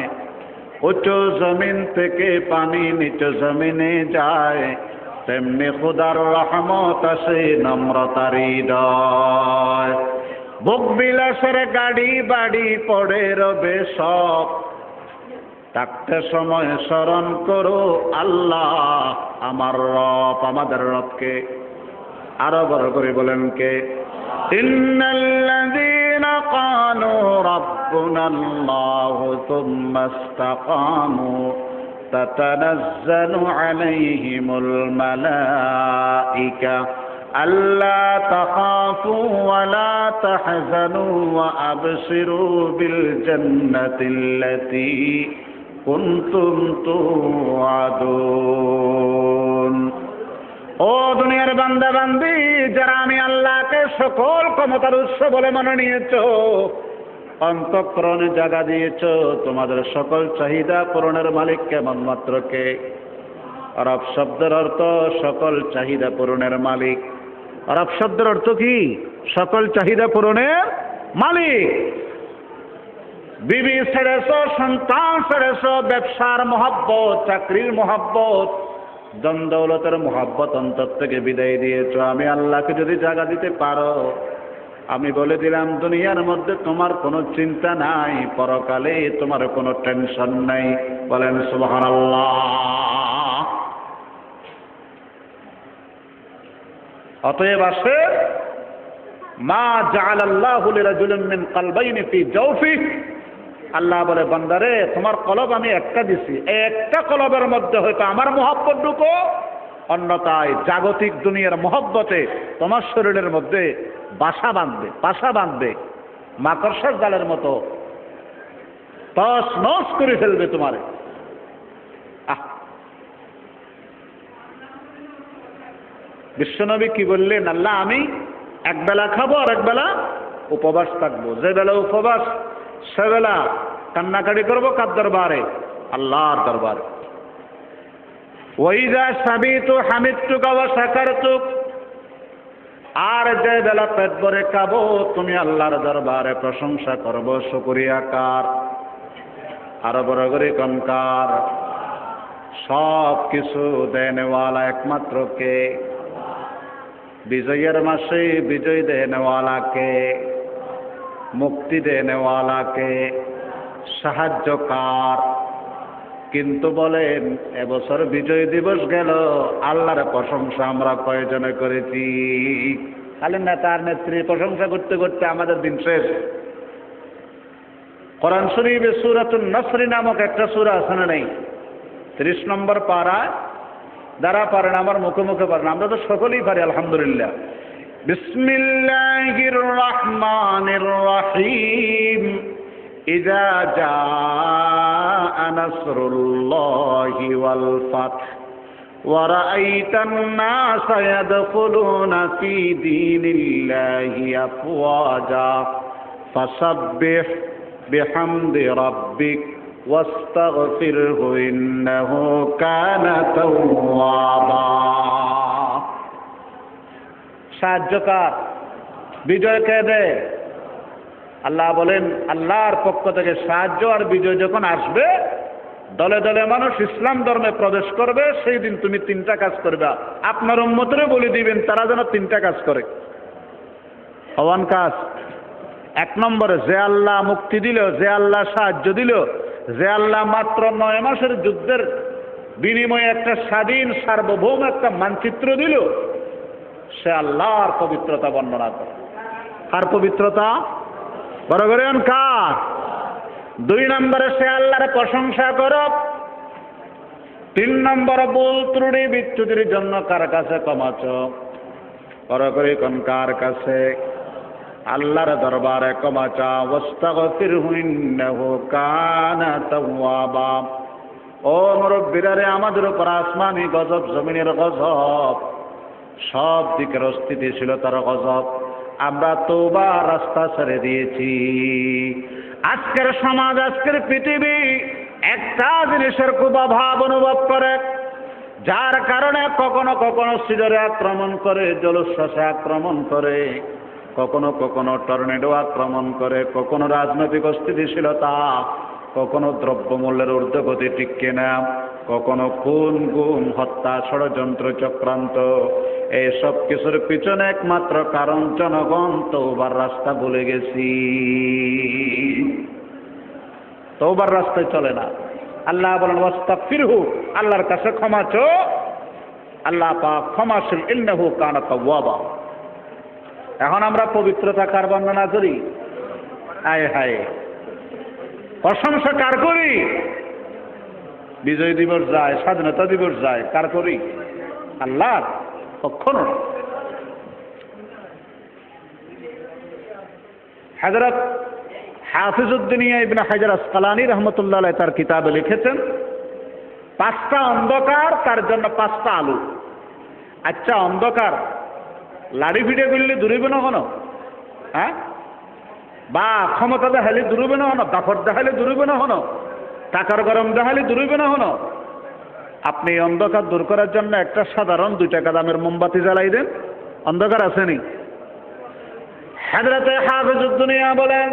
উঁচু জমিন থেকে পানি নিচু জমিনে যায়, তেমনি খোদার রহমত আসে নম্রতার হৃদয়। ভোগ বিলাসের গাড়ি বাড়ি পড়ে রবে সব, থাকতে সময় স্মরণ করো আল্লাহ আমার রব। আমাদের রবকে আরো বড় করে বলেন কে? ইন্নাল্লাযীনা ক্বালু রাব্বুনাল্লাহু সুম্মা ইসতাকামু তাতানাজ্জালু আলাইহিমুল মালাঈকা আল্লা তাখাফু ওয়া লা তাহজানু ওয়া আবশিরু বিল জান্নাতিল্লাতী কুনতুম তুআদুন। ও দুনিয়ার বান্দা বান্দি, যারা আমি আল্লাহকে সকল ক্ষমতার উৎস বলে মনে নিয়েছ, অন্তঃকরণে জায়গা দিয়েছ, তোমাদের সকল চাহিদা পূরণের মালিক কেমন মাত্র কে? রব শব্দের অর্থ সকল চাহিদা পূরণের মালিক। রব শব্দের অর্থ কি? সকল চাহিদা পূরণের মালিক। বিবি ছেড়েছ, সন্তান ছেড়েছ, ব্যবসার মহব্বত, চাকরির মহব্বত, দৌলতের মহব্বত অন্তর থেকে বিদায় দিয়েছ। আমি আল্লাহকে যদি জায়গা দিতে পারো, আমি বলে দিলাম দুনিয়ার মধ্যে তোমার কোনো চিন্তা নাই, পরকালে তোমার কোনো টেনশন নাই। বলেন সুবহানাল্লাহ। অতএব আসে মা জাআলাল্লাহু লিরাজুলিন মিন কলবাইনি ফি জাওফিহি। আল্লাহ বলে বান্দারে তোমার কলব আমি একটা দিছি, একটা কলবের মধ্যে হয়তো আমার মহব্বত ঢুকো, অন্যথায় জাগতিক দুনিয়ার মহব্বতে তোমার শরীরের মধ্যে বাসা বাঁধবে, মাকড়সার জালের মতো তস নস করে ফেলবে তোমারে। বিশ্বনবী কি বললেন? আল্লাহ আমি একবেলা খাবো আর একবেলা উপবাস থাকবো। যে বেলা উপবাস সেবেলা কান্নাকাটি করবো কার দরবারে? আল্লাহর দরবারে। ওয়াইযা সাবিতু হামিদতুকা ওয়া শাকারতুক। আর যে বেলা পেট ভরে খাবো তুমি আল্লাহর দরবারে প্রশংসা করবো, শুকরিয়া কার? আরো বড় করে কনকার? সব কিছু দেনেওয়ালা একমাত্র কে? বিজয়ের মাসে বিজয় দেনেওয়ালা কে? মুক্তি দেনেওয়ালা কে? সাহায্যকার। কিন্তু বলেন এবছর বিজয় দিবস গেল, আল্লাহর প্রশংসা আমরা কয়জনে করেছি? খালি নেতার নেত্রীর প্রশংসা করতে করতে আমাদের দিন শেষ। কোরআন শরীফে সূরাতুন নসর নামক একটা সূরা আছে না নেই? 30 নম্বর পারা। যারা পারেন আমার মুখে মুখে পারেন, আমরা তো সকলেই পারি আলহামদুলিল্লাহ। বিসমিল্লাহির রহমানির রহিম। ইযা জাআ নাসরুল্লাহি ওয়াল ফাতহ ওয়া রাআইতান নাসা ইয়াদখুলুনা ফী দীনিল্লাহি আফওয়াজা ফাসাব্বিহ বিহামদি রাব্বিক ওয়াস্তাগফিরহু ইন্নাহু কানা তাওয়াবা। সাহায্যকার, বিজয় কে দেয়? আল্লাহ বলেন আল্লাহর পক্ষ থেকে সাহায্য আর বিজয় যখন আসবে, দলে দলে মানুষ ইসলাম ধর্মে প্রবেশ করবে, সেই দিন তুমি 3টা কাজ করবে। আপনার উম্মতরে বলে দিবেন তারা যেন 3টা কাজ করে। হওয়ান কাজ। 1 নম্বরে, যে আল্লাহ মুক্তি দিল, যে আল্লাহ সাহায্য দিল, যে আল্লাহ মাত্র 9 মাসের যুদ্ধের বিনিময়ে একটা স্বাধীন সার্বভৌম একটা মানচিত্র দিল, সে আল্লাহর পবিত্রতা বর্ণনা করে। কার পবিত্রতা? বড় করে কার? 2 নম্বরে সে আল্লাহর প্রশংসা করো। 3 নম্বরে ভুল ত্রুটি বিচ্যুতির জন্য কার কাছে ক্ষমাচ? বড় করে কার কাছে? আল্লাহর দরবারে ক্ষমা চাও। ওয়াস্তাগফিরহু ইন্নাহু কানা তাওয়াবা। ও মুরব্বিরা রে, আমাদের উপর আসমানি গজব, জমিনের গজব, সব দিকের অস্থিতিশীলতার গজব। আমরা তওবা রাস্তা ছেড়ে দিয়েছি। আজকের সমাজ, আজকের পৃথিবী একটা জিনিসের খুব অভাব অনুভব করে, যার কারণে কখনো কখনো সিজরে আক্রমণ করে, জলোচ্ছ্বাসে আক্রমণ করে, কখনো কখনো টর্নেডো আক্রমণ করে, কখনো রাজনৈতিক অস্থিতিশীলতা, কখনো দ্রব্যমূল্যের ঊর্ধ্বগতি টিকে না। কখনো খুন, গুম, হত্যা, ষড়যন্ত্র, চক্রান্ত, এই সব কিছুর পিছনে একমাত্র কারণ জনগণ তওবার রাস্তা ভুলে গেছি। তওবার রাস্তায় চলে না। আল্লাহ বলেন ওয়াস্তাগফিরহু, আল্লাহর কাছে ক্ষমা চো, আল্লাহ পাক ক্ষমাশীল, ইন্নাহু কানা তাওয়াবা। এখন আমরা পবিত্রতা কার বর্ণনা করি? আয় হায়, প্রশংসা কার করি? বিজয় দিবস যায়, স্বাধীনতা দিবস যায়, কার করি? আল্লাহ। কখনো না। হযরত হাফিজউদ্দিনিয়া ইবনে হাজার আসকালানী রাহমাতুল্লাহ আলাইহি তার কিতাবে লিখেছেন, 5টা অন্ধকার তার জন্য 5টা আলো। আচ্ছা, অন্ধকার লাড়ি ভিড়ে করলে দূরবে না হন, হ্যাঁ? বা ক্ষমতা দেখালে দূরবে না হন, দাফর দেখালে দূরবে না হন, টাকার গরম দেখালে দূরবে না হন। আপনি অন্ধকার দূর করার জন্য একটা সাধারণ 2 টাকা দামের মোমবাতি জ্বালাই দেন, অন্ধকার আসেনি? হযরত হাফিজউদ্দিনিয়া বলেন,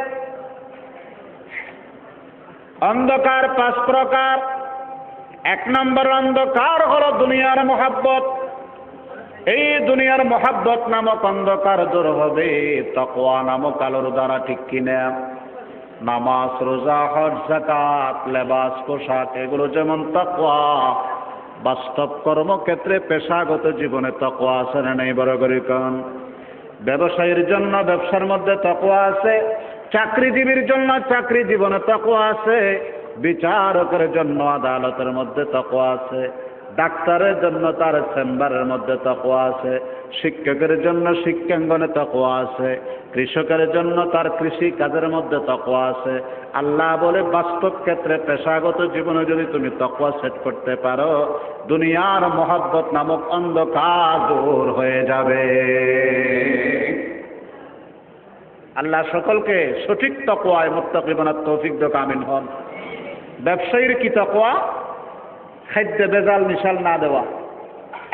অন্ধকার 5 প্রকার। 1 নম্বর অন্ধকার হলো দুনিয়ার মহব্বত। এই দুনিয়ার মহব্বত নামক অন্ধকার দূর হবে তাকওয়া নামক আলোর দ্বারা, ঠিক কিনা? নামাজ, রোজা, হজ, যাকাত, লেবাস, পোশাক, এগুলো যেমন তাকওয়া, বাস্তব কর্মক্ষেত্রে পেশাগত জীবনে তাকওয়া আছে না নেই? বড় করে কান। ব্যবসায়ীর জন্য ব্যবসার মধ্যে তাকওয়া আছে, চাকরিজীবীর জন্য চাকরি জীবনে তাকওয়া আছে, বিচারকের জন্য আদালতের মধ্যে তাকওয়া আছে, ডাক্তারের জন্য তার চেম্বারের মধ্যে তাকওয়া আছে, শিক্ষকের জন্য শিক্ষাঙ্গনে তাকওয়া আছে, কৃষকের জন্য তার কৃষি কাজের মধ্যে তাকওয়া আছে। আল্লাহ বলে বাস্তব ক্ষেত্রে পেশাগত জীবনে যদি তুমি তাকওয়া সেট করতে পারো, দুনিয়ার মহব্বত নামক অন্ধকার দূর হয়ে যাবে। আল্লাহ সকলকে সঠিক তাকওয়ায় মুত্তাকি বানার তৌফিক দাও, আমিন হন। ব্যবসায়ীর কি তাকওয়া? খাদ্যে বেজাল মিশাল না দেওয়া।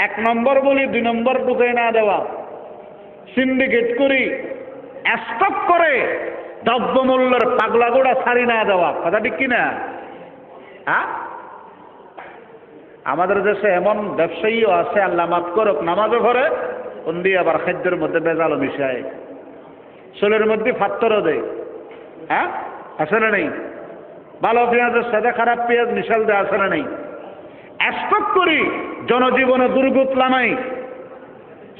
1 নম্বর বলি 2 নম্বর ঢুকে না দেওয়া। সিন্ডিকেট করি, স্টক করে দ্রব্যমূল্যের পাগলাগোড়া ছাড়ি না দেওয়া। কথা ঠিক কিনা? হ্যাঁ, আমাদের দেশে এমন ব্যবসায়ীও আছে, আল্লাহ মাফ করুক, নামাজও করে, উন্দি আবার খাদ্যের মধ্যে বেজালও মিশায়, চুলের মধ্যে ফাত্তরও দেয়। হ্যাঁ, আছে না নেই? ভালো পেঁয়াজের সাথে খারাপ পেঁয়াজ মিশাল দেয়, আছে না নেই? স্টক করি, জনজীবনে দুর্গত লামাই।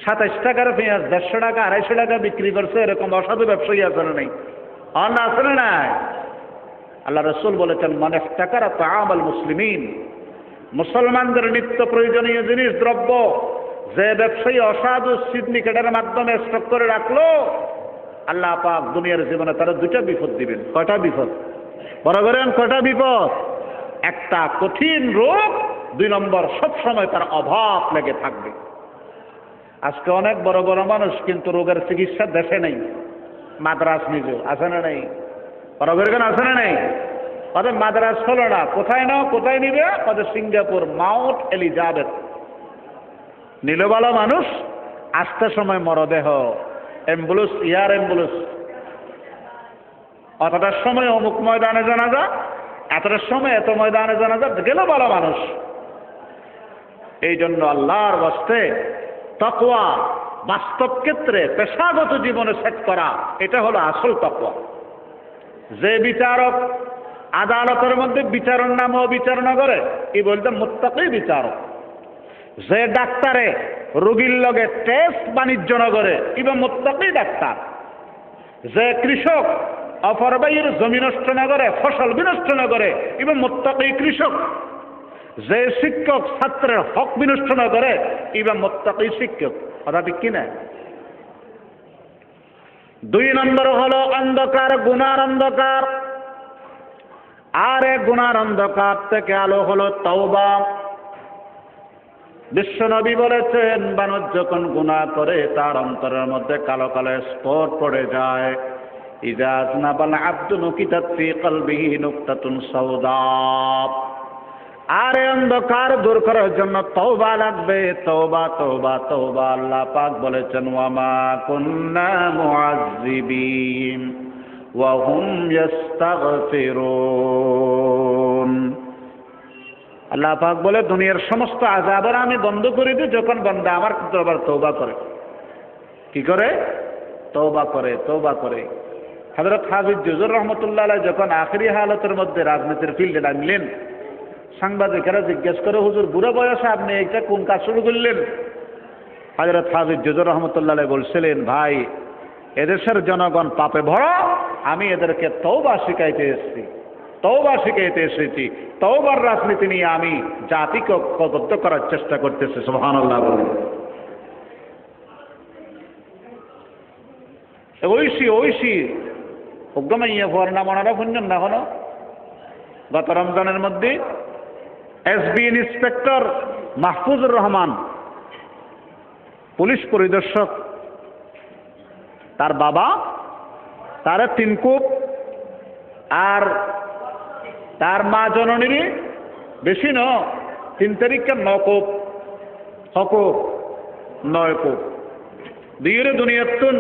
27 টাকার পেঁয়াজ 150 টাকা 250 টাকা বিক্রি করছে, এরকম অসাধু ব্যবসায়ী আছে না নেই? না, আছে না নাই? আল্লাহ রাসূল বলেছেন, মান ইফতাকারা তাআমাল মুসলিমিন, মুসলমানদের নিত্য প্রয়োজনীয় জিনিস দ্রব্য যে ব্যবসায়ী অসাধু সিন্ডিকেটের মাধ্যমে স্টক করে রাখলো, আল্লাহ পাক দুনিয়ার জীবনে তারা 2টা বিপদ দিবেন। কয়টা বিপদ? বড় করেন, কয়টা বিপদ? একটা কঠিন রোগ, 2 নম্বর সবসময় তার অভাব লেগে থাকবে। আজকে অনেক বড় বড় মানুষ কিন্তু রোগের চিকিৎসা দেশে নেই, মাদ্রাস নিজেও আছে না নেই? বড় করে আছে না নেই? ওদের মাদ্রাস হলো না, কোথায় নাও, কোথায় নিবে? ওদের সিঙ্গাপুর, মাউন্ট এলিজাবেথ নিল ভালো মানুষ, আসতে সময় মরদেহ, অ্যাম্বুলেন্স, এয়ার অ্যাম্বুলেন্স, অতটার সময় অমুক ময়দানে জানাজা, এতটার সময় এত ময়দানে জানাজা, গেল ভালো মানুষ। এই জন্য আল্লাহর ওয়াস্তে তাকওয়া বাস্তব ক্ষেত্রে পেশাগত জীবনে সেট করা, এটা হলো আসল তাকওয়া। যে বিচারক আদালতের মধ্যে বিচারণ নাম অবিচার না করে, এই বলতে মুত্তাকি বিচারক। যে ডাক্তারে রোগীর লগে টেস্ট বাণিজ্য না করে, ইবা মুত্তাকি ডাক্তার। যে কৃষক অপর ভাইয়ের জমি নষ্ট না করে, ফসল বিনষ্ট না করে, ইবা মুত্তাকি কৃষক। যে শিক্ষক ছাত্রের হক বিনষ্ট না করে, ইবা মুত্তাকি শিক্ষক। কথা ঠিক কিনা? 2 নম্বর হলো অন্ধকার, গুনার অন্ধকার। আর এক গুনার অন্ধকার থেকে আলো হলো তওবা। বিশ্বনবী বলেছেন, মানুষ যখন গুনাহ করে তার অন্তরের মধ্যে কালো কালো স্পট পড়ে যায়। ইযা আযনাবাল আবদু নুকিতাত ফি কলবিহি নুকতাতুন সাওদা। আর অন্ধকার দূর করার জন্য তওবা লাগবে, তওবা তওবা তওবা। আল্লাহ পাক বলেছেন, ওয়ামা কুন্না মুআযযিবিন ওয়া হুম ইস্তাগফিরুন। আল্লাহ পাক বলে দুনিয়ার সমস্ত আযাবের আমি বন্ধ করে দিই যখন বান্দা আমার দরবার তওবা করে। কি করে? তওবা করে, তওবা করে। হযরত হাফিজ জুজুর রহমাতুল্লাহ আলাইহি যখন আখেরি হালতের মধ্যে রাজনীতির ফিল্ডে নামলেন, সাংবাদিকেরা জিজ্ঞেস করে, হুজুর বুড়ো বয়সে আপনি এটা কোন কাজ শুরু করলেন? হযরত হাফিজ জুজুর রহমাতুল্লাহ আলাইহি বলছিলেন, ভাই এদেশের জনগণ পাপে ভরা, আমি এদেরকে তওবা শিখাইতে এসেছি, তওবা শিখাইতে এসেছি। তওবার রাজনীতি নিয়ে আমি জাতিকে ঐক্যবদ্ধ করার চেষ্টা করতেছি। সুবহানাল্লাহ বলুন। ঐশী উগ্গমাইয়া হওয়ার নাম ওনারা শুনছেন না এখনো? গত রমজানের মধ্যে SB inspector Mahfuzur Rahman, police পরিদর্শক, তার বাবা তার 3 কূপ আর তার মা জননীর বেশি ন 3 তারিখে 9 কূপ, 9 কূপ দিয়ে দুনিয়াতুন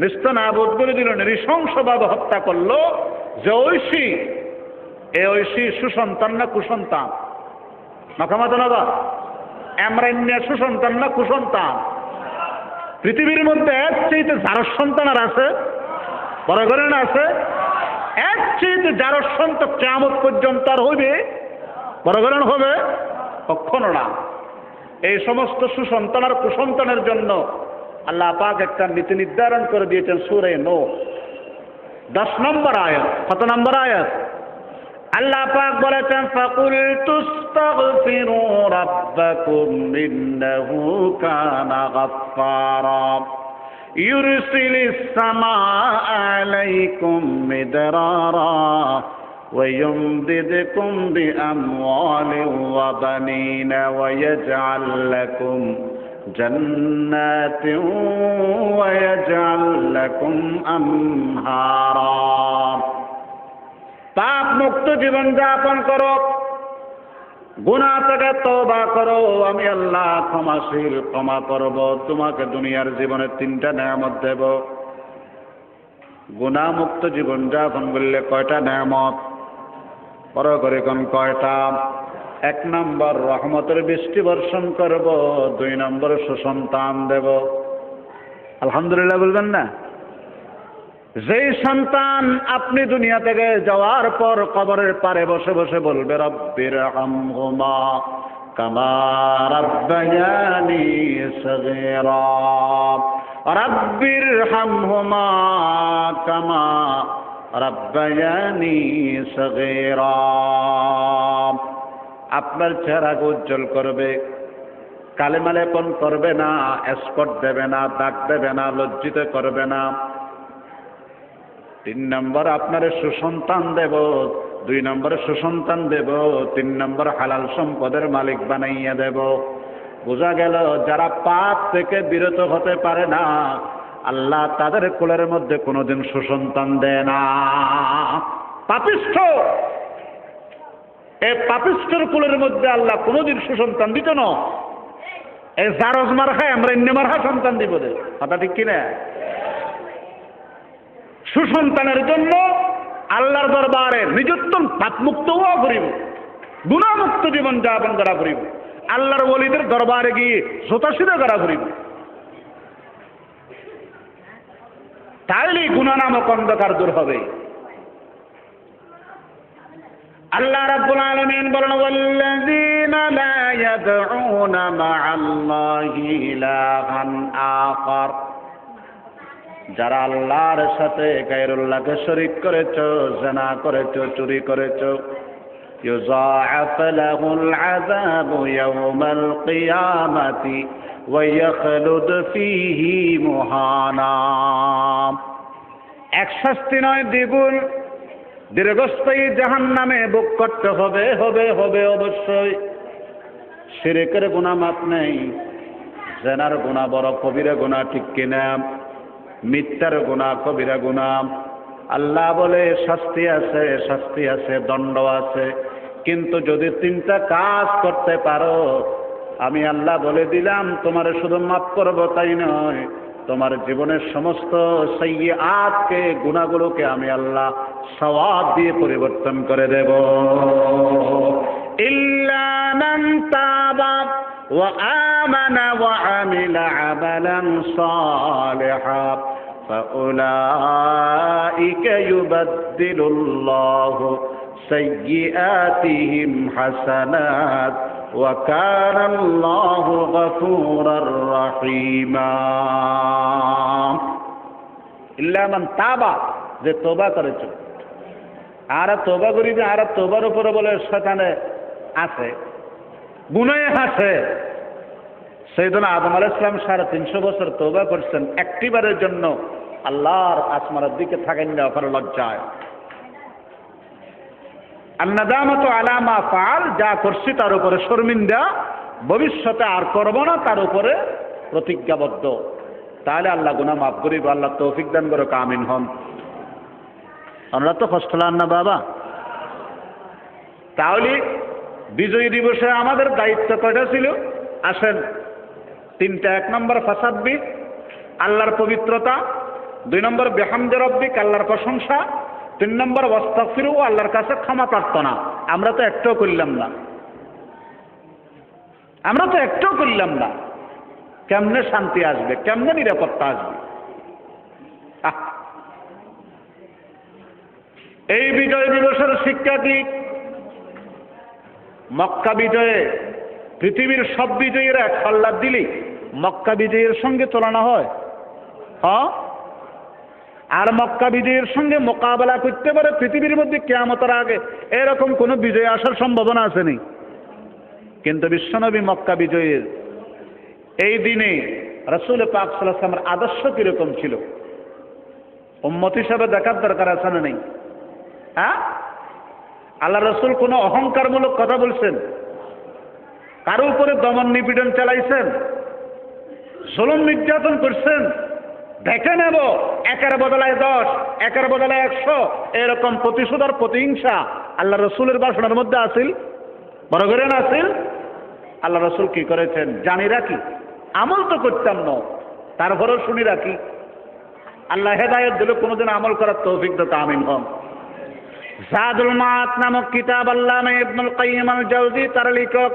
মিস্তান আবদ করে দিল, নৃশংসভাবে হত্যা করলো। যে ঐশী, এ ঐশী সুসন্তান না কুসন্তান? মাখামাত নবা এমরান্যা সুসন্তান না কুসন্তান? পৃথিবীর মধ্যে এক চাইতে যার সন্তান আর আছে? বড় করে না আছে? এক চাইতে যার সন্তান কিয়ামত পর্যন্ত আর হইবে? বড় করে হবে? কখনো না। এই সমস্ত সুসন্তান আর কুসন্তানের জন্য আল্লাহ পাক একটা নীতি নির্ধারণ করে দিয়েছেন সূরা নূহ 10 নম্বর আয়াত। কত নম্বর আয়াত? আল্লাহ পাক বলেছেন, ফাকুল তুস্তাগফিরু রাব্বাকুম ইন্নাহু কানা গাফফারা ইউরসিলিস সামাআ আলাইকুম মিদরারা ويمددكم بأموال وبنين ويجعل لكم جنات ويجعل لكم أنهارا। পাপ মুক্ত জীবন যাপন করো, গুনাহ থেকে তওবা করো, আমি আল্লাহ ক্ষমাশীল, ক্ষমা করব। তোমাকে দুনিয়ার জীবনে 3টা নেয়ামত দেব। গুনাহ মুক্ত জীবন যাপন করলে কয়টা নেয়ামত? বড় করে কোন কয়টা? 1 নম্বর রহমতের বৃষ্টি বর্ষণ করব, 2 নম্বর সুসন্তান দেব। আলহামদুলিল্লাহ বলবেন না? যেই সন্তান আপনি দুনিয়া থেকে যাওয়ার পর কবরের পারে বসে বসে বলবে, রব্বির হামহুমা কামা রাব্বায়ানি সগীরা, রব্বির হামহুমা কামা রাব্বায়ানি সগীরা। আপনার চেহারাকে উজ্জ্বল করবে, কালেমা লেপন করবে না, এসকর্ট দেবে না, দাগ দেবে না, লজ্জিত করবে না। 3 নম্বর আপনার সুসন্তান দেব, 2 নম্বরে সুসন্তান দেব, 3 নম্বর হালাল সম্পদের মালিক বানাইয়া দেব। বোঝা গেল যারা পাপ থেকে বিরত হতে পারে না, আল্লাহ তাদের কোলের মধ্যে কোনোদিন সুসন্তান দেয় না। পাপিষ্ঠ, এই পাপিষ্ঠর কোলের মধ্যে আল্লাহ কোনোদিন সুসন্তান দিত না। এই জারজ মার খায়, আমরা ইন্নে মার খা সন্তান দিব দে। কথা ঠিক কিনা? সুসন্তানের জন্য আল্লাহর দরবারে নিজত্ব পাপমুক্ত হওয়া করিব, গুণামুক্ত জীবন যাপন করা করিব, আল্লাহর ওলিদের দরবারে গিয়ে জোতাশিদা করা করিব। তাইলেই গুনাহ নামক অন্ধকার দূর হবে। আল্লাহ রাব্বুল আলামিন বলেন, ওয়াল্লাযীনা লা ইয়াদউনা মা'আল্লাহি ইলাহান আখার, যারা আল্লাহর সাথে গায়রুল্লাহকে শরীক করেছো, জিনা করেছো, চুরি করেছো, ইউযাআফ লাহুল আযাবু ইয়াওমাল কিয়ামাতি ওয়া ইয়াখলুদ ফীহি মুহানা। এক শাস্তি নয়, দ্বিগুণ দীর্ঘস্থায়ী জাহান্নামে ভোগ করতে হবে, হবে হবে অবশ্যই। শিরকের গুনাহ মাপ নেই, জিনার গুনাহ বড় কবিরা গুনাহ, ঠিক কিনা? মিথ্যার গুনাহ কবিরা গুনাহ। আল্লাহ বলে শাস্তি আছে, শাস্তি আছে, দণ্ড আছে, কিন্তু যদি 3টা কাজ করতে পারো, আমি আল্লাহ বলে দিলাম তোমার শুধু মাফ করব তাই নয়, তোমার জীবনের সমস্ত সাইয়্যাতকে, গুনাহগুলোকে আমি আল্লাহ সওয়াব দিয়ে পরিবর্তন করে দেব। ইল্লা মান তাবা ওয়া আমানা ওয়া আমিলা আমালান সালিহা ফাউলাইকা ইউবাদদিলুল্লাহু সাইয়্যাতিহিম হাসানাত ওয়া কানা আল্লাহু গফুরার রহিমা। ইল্লা মান তাবা, যে তওবা করেছে। আর তওবা করিবে, আর তওবার উপরে বলে শয়তানে আছে, গুনাহে আছে। সাইয়েদনা আদম আলাইহিস সালাম 350 বছর তওবা করছেন, একটিবারের জন্য আল্লাহর আসমানের দিকে থাকেন না অপর লজ্জায়। আন্নাদামাতু আলা মা ফাআল, যা করছি তার উপরে শর্মিন্দা, ভবিষ্যতে আর করব না তার উপরে প্রতিজ্ঞাবদ্ধ। তাহলে আল্লাহ গুনাহ মাফ করিব। আল্লাহ তৌফিক দান করুক, আমিন হন। আমরা তো কষ্ট লান না বাবা। তাহলে বিজয় দিবসে আমাদের দায়িত্ব কয়টা ছিল? আসেন, 3টা। 1 নম্বর ফাসাব্বি, আল্লাহর পবিত্রতা। 2 নম্বর বিহামদি রাব্বিক, আল্লাহর প্রশংসা। 3 নম্বর ওয়াস্তাগফিরু, আল্লাহর কাছে ক্ষমা প্রার্থনা। আমরা তো একটাও করলাম না, আমরা তো একটাও করলাম না। কেমনে শান্তি আসবে, কেমনে নিরাপত্তা আসবে? এই বিজয় দিবসের শিক্ষা কি? মক্কা বিজয়ে পৃথিবীর সব বিজয়ীরা এক পাল্লা দিলে মক্কা বিজয়ের সঙ্গে তুলনা হয়? হ্যাঁ। আর মক্কা বিজয়ের সঙ্গে মোকাবেলা করতে পারে পৃথিবীর মধ্যে কিয়ামতের আগে এরকম কোন বিজয় আসার সম্ভাবনা আছে নি? কিন্তু বিশ্বনবী মক্কা বিজয়ের এই দিনে রাসূল পাক সাল্লাল্লাহু আলাইহি ওয়াসাল্লামের আদর্শ কিরকম ছিল উম্মত হিসাবে দেখার দরকার আছে না নেই? হ্যাঁ, আল্লাহ রসুল কোনো অহংকারমূলক কথা বলছেন? কারো উপরে দমন নিপীড়ন চালাইছেন? জুলুম নির্যাতন করছেন? দেখে নেব, 1-এর বদলায় 10, 1-এর বদলায় 100, এরকম প্রতিশোধ আর প্রতিহিংসা আল্লাহ রসুলের ভাষণের মধ্যে আসিল? বড় করে না আসিল? আল্লাহ রসুল কি করেছেন জানি রাখি, আমল তো করতাম না, তারপরেও শুনি রাখি। আল্লাহ হেদায়েত দিল, কোনোদিন আমল করার তৌফিক দাও, আমিন হন। জাদুল মাআদ নামক কিতাব আল্লামা ইবনুল কাইয়িম আল জাওজি তার লেখক।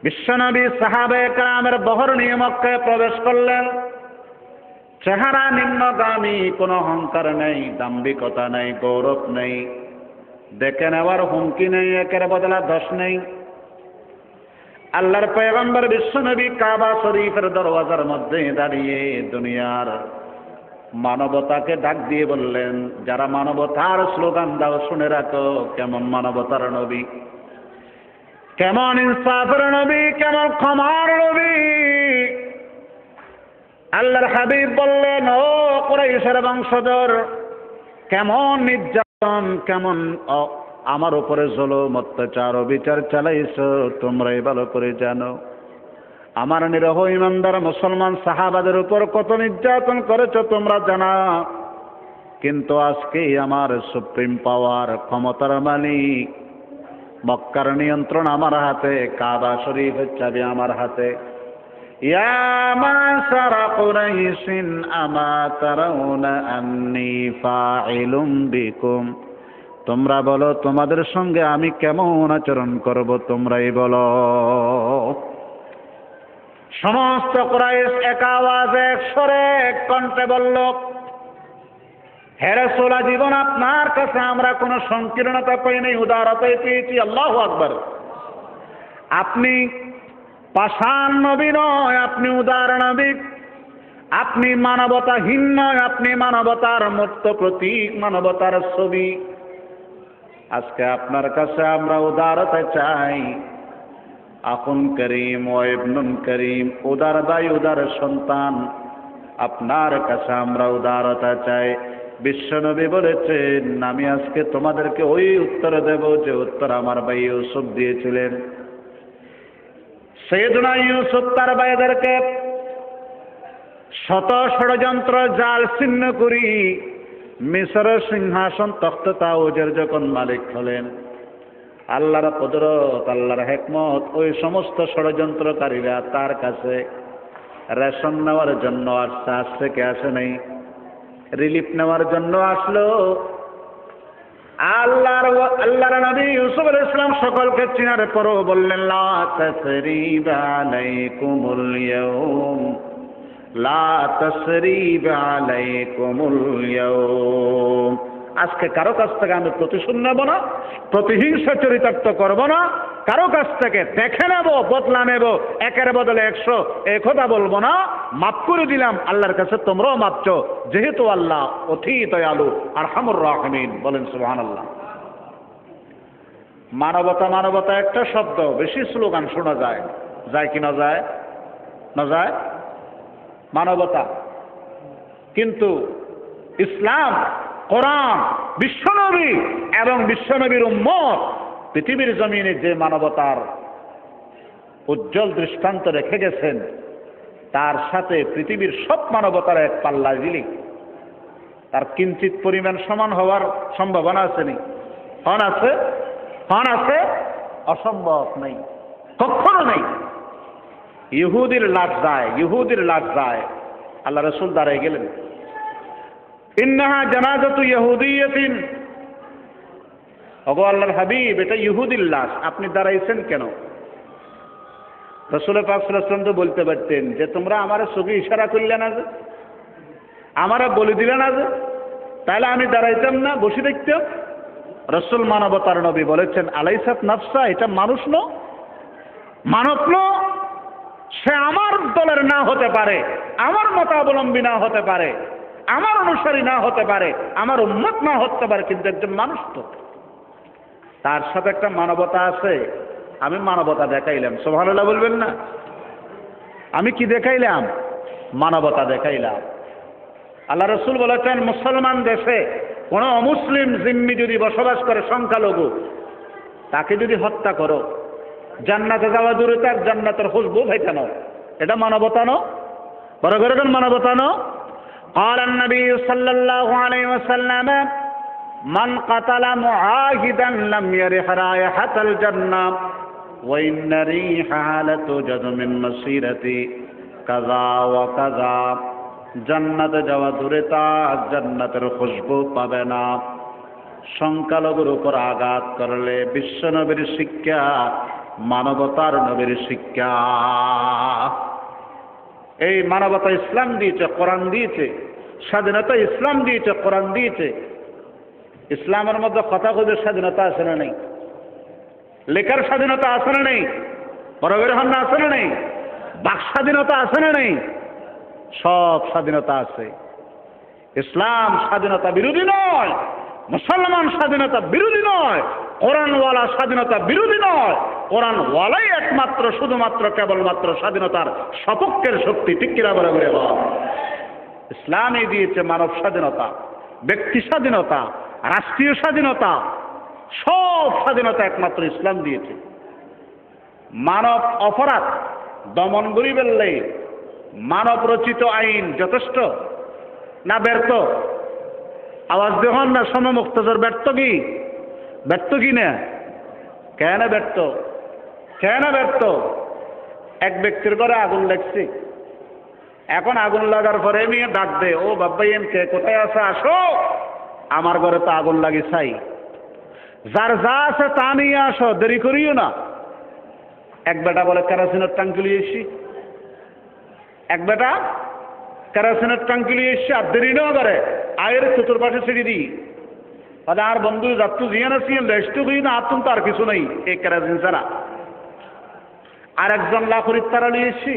বিশ্বনবী সাহাবায়ে কেরামের বহর নিয়ে মক্কায় প্রবেশ করলেন। চেহারা নিম্নগামী, কোনো অহংকার নেই, দাম্ভিকতা নেই, গৌরব নেই, দেখে নেওয়ার হুমকি নেই, 1-এর বদলা 10 নেই। আল্লাহর পয়গম্বর বিশ্বনবী কাবা শরীফের দরওয়াজার মধ্যে দাঁড়িয়ে দুনিয়ার মানবতাকে ডাক দিয়ে বললেন, যারা মানবতার স্লোগান দাও শুনে রাখো, কেমন মানবতার নবী, কেমন ইনসাফের নবী, কেমন ক্ষমার নবী। আল্লাহর হাবিব বললেন, ও কুরাইশের বংশধর, কেমন নির্যাতন, কেমন আমার উপরে জুলুম অত্যাচার অবিচার চালাইছো তোমরাই ভালো করে জানো। আমার নিরহ ইমানদার মুসলমান সাহাবাদের উপর কত নির্যাতন করেছো তোমরা জানা। কিন্তু আজকে আমার সুপ্রিম পাওয়ার, ক্ষমতার মালিক, মক্কার নিয়ন্ত্রণ আমার হাতে, কাবা শরীফের চাবি আমার হাতে। ইয়া মাশারা কুরাইশিন আমা তারাউনা আন্নী ফাইলুম বিকুম, তোমরা বলো তোমাদের সঙ্গে আমি কেমন আচরণ করব, তোমরাই বলো। সমস্ত কুরাইশ এক আওয়াজে, এক স্বরে, এক কণ্ঠে বলল, হে রাসূল, জীবন আপনার কাছে আমরা কোনো সংকীর্ণতা পাই নাই, উদারতাই পেয়েছি। আল্লাহু আকবার। আপনি পাষাণ নবী নয়, আপনি উদার নবী। আপনি মানবতাহীন নয়, আপনি মানবতার মূর্ত প্রতীক, মানবতার ছবি। আজকে আপনার কাছে আমরা উদারতা চাই। আখুন করিম ও ইবনুন করিম, উদার ভাই, উদার সন্তান, আপনার কাছে আমরা উদারতা চাই। বিশ্বনবী বলেছেন, আমি আজকে তোমাদেরকে ওই উত্তর দেব যে উত্তর আমার ভাই ইউসুফ দিয়েছিলেন। সাইয়েদনা ইউসুফ তার ভাইদেরকে শত ষড়যন্ত্র জাল ছিন্ন করি মিশরের সিংহাসন তখ্ত তাওজের যখন মালিক হলেন, আল্লাহর কুদরত, আল্লাহর হিকমত, ওই সমস্ত ষড়যন্ত্রকারীরা তার কাছে রেশন নেওয়ার জন্য আসছে, আসছে কে আসে নাই? রিলিফ নেওয়ার জন্য আসলো। আল্লাহর নবী ইউসুফ আলাইহিস সালাম সকলকে চিনার পরও বললেন লা তাসরিবা আলাইকুমুল ইয়াউম, লা তাসরিবা আলাইকুমুল ইয়াউম। আজকে কারো কাছ থেকে আমি প্রতিশোধ নেব না, প্রতিহিংসা চরিতার্থ করব না, কারো কাছ থেকে দেখে নেব, বদলা নেব, একের বদলে 100 এ কথা বলবো না। মাফ করে দিলাম, আল্লাহর কাছে তোমরাও মাপ চাও, যেহেতু আল্লাহ অতি দয়ালু আরহামুর রাহিমিন। বলেন সুবহানাল্লাহ। মানবতা মানবতা একটা শব্দ, বেশি স্লোগান শোনা যায়, যায় কি না যায়? না যায়? মানবতা। কিন্তু ইসলাম, কোরআন, বিশ্বনবী এবং বিশ্বনবীর উম্মত পৃথিবীর জমিনে যে মানবতার উজ্জ্বল দৃষ্টান্ত রেখে গেছেন, তার সাথে পৃথিবীর সব মানবতার এক পাল্লা দিলি তার কিঞ্চিত পরিমাণ সমান হওয়ার সম্ভাবনা আসেনি? হন আছে? হন আছে? অসম্ভব নেই, কখনো নেই। ইহুদির লাশ যায়, ইহুদির লাশ যায়, আল্লাহ রাসূল দাঁড়ায় গেলেন, ইন্নাহা জানাজাতু ইহুদিয়াতিন। ওগো আল্লাহর হাবিব, এটা ইহুদির লাশ, আপনি দাঁড়াইছেন কেন? রাসূল পাক সাল্লাল্লাহু আলাইহি ওয়াসাল্লাম তো বলতে পারতেন যে তোমরা আমারে চোখে ইশারা করলে না, যে আমারে বলে দিলে না, যে তাহলে আমি দাঁড়াইতাম না, বসে দেখতাম। রাসূল মানবতার নবী বলেছেন আলাইসাত নাফসা, এটা মানুষ ন, মানব ন, সে আমার দলের না হতে পারে, আমার মতাবলম্বী না হতে পারে, আমার অনুসারী না হতে পারে, আমার উম্মত না হতে পারে, কিন্তু একজন মানুষ তো, তার সাথে একটা মানবতা আছে। আমি মানবতা দেখাইলাম, সুবহানাল্লাহ বলবেন না? আমি কি দেখাইলাম? মানবতা দেখাইলাম। আল্লাহ রাসূল বলেছেন মুসলমান দেশে কোনো অমুসলিম জিম্মি যদি বসবাস করে, সংখ্যালঘু, তাকে যদি হত্যা করো, জান্নাতে যাওয়া দূরে তার জান্নাতের খুশবু পাইতে নাও। এটা মানবতা ন? বড় করে মানবতা ন? قال النبي صلى الله عليه وسلم من قتل معاهدا لم يرح رائحة الجنة وإن ريحها لتوجد من مسيرة كذا وكذا। জান্নাতে যাওয়া দূরে তার জান্নাতের খুশবু পাবে না। সংখ্যালঘুর উপর আঘাত করলে বিশ্ব নবীর শিক্ষা, মানবতার নবীর শিক্ষা। এই মানবতা ইসলাম দিয়েছে, কোরআন দিয়েছে, স্বাধীনতা ইসলাম দিয়েছে, কোরআন দিয়েছে। ইসলামের মধ্যে কথা কইতে স্বাধীনতা আছে না নেই? লেখার স্বাধীনতা আছে না নেই? বড়বের হন্না আছে না নেই? বাক স্বাধীনতা আছে না নেই? সব স্বাধীনতা আছে। ইসলাম স্বাধীনতা বিরোধী নয়, মুসলমান স্বাধীনতা বিরোধী নয়, কোরআনওয়ালা স্বাধীনতা বিরোধী নয়। কোরআনওয়ালাই একমাত্র, শুধুমাত্র, কেবলমাত্র স্বাধীনতার সপক্ষের শক্তি। ঠিক কিনা বরাবর? ইসলামই দিয়েছে মানব স্বাধীনতা, ব্যক্তি স্বাধীনতা, রাষ্ট্রীয় স্বাধীনতা, সব স্বাধীনতা একমাত্র ইসলাম দিয়েছে। মানব অপরাধ দমন করি বললে মানব রচিত আইন যথেষ্ট না ব্যর্থ? আওয়াজ দেখুন না, সমমুক্তজর ব্যর্থ কি? ব্যর্থ কি না? কেন ব্যর্থ? কেন ব্যর্থ? এক ব্যক্তির ঘরে আগুন লাগছে, এখন আগুন লাগার পরে মেয়ে ডাক দে, ও বাবা এম কে কোথায় আছে, আসো, আমার ঘরে তো আগুন লাগি চাই, যার যা আছে তা নিয়ে আসো, দেরি করিও না। এক বেটা বলে কেরোসিনের ট্যাঙ্কি লিয়ে এসছি, এক বেটা কেরোসিনের ট্যাঙ্কি লিয়ে এসছি, আর দেরি না করে আয়ের চতুর্পাশে ছেড়ে দিই, তাহলে আর বন্ধু যাত্রু দিয়ে না সিএম রেস্টু করি না, আর তো আর কিছু নেই এই কেরোসিন ছাড়া। আর একজন লাখুরির তারা নিয়ে এসছি,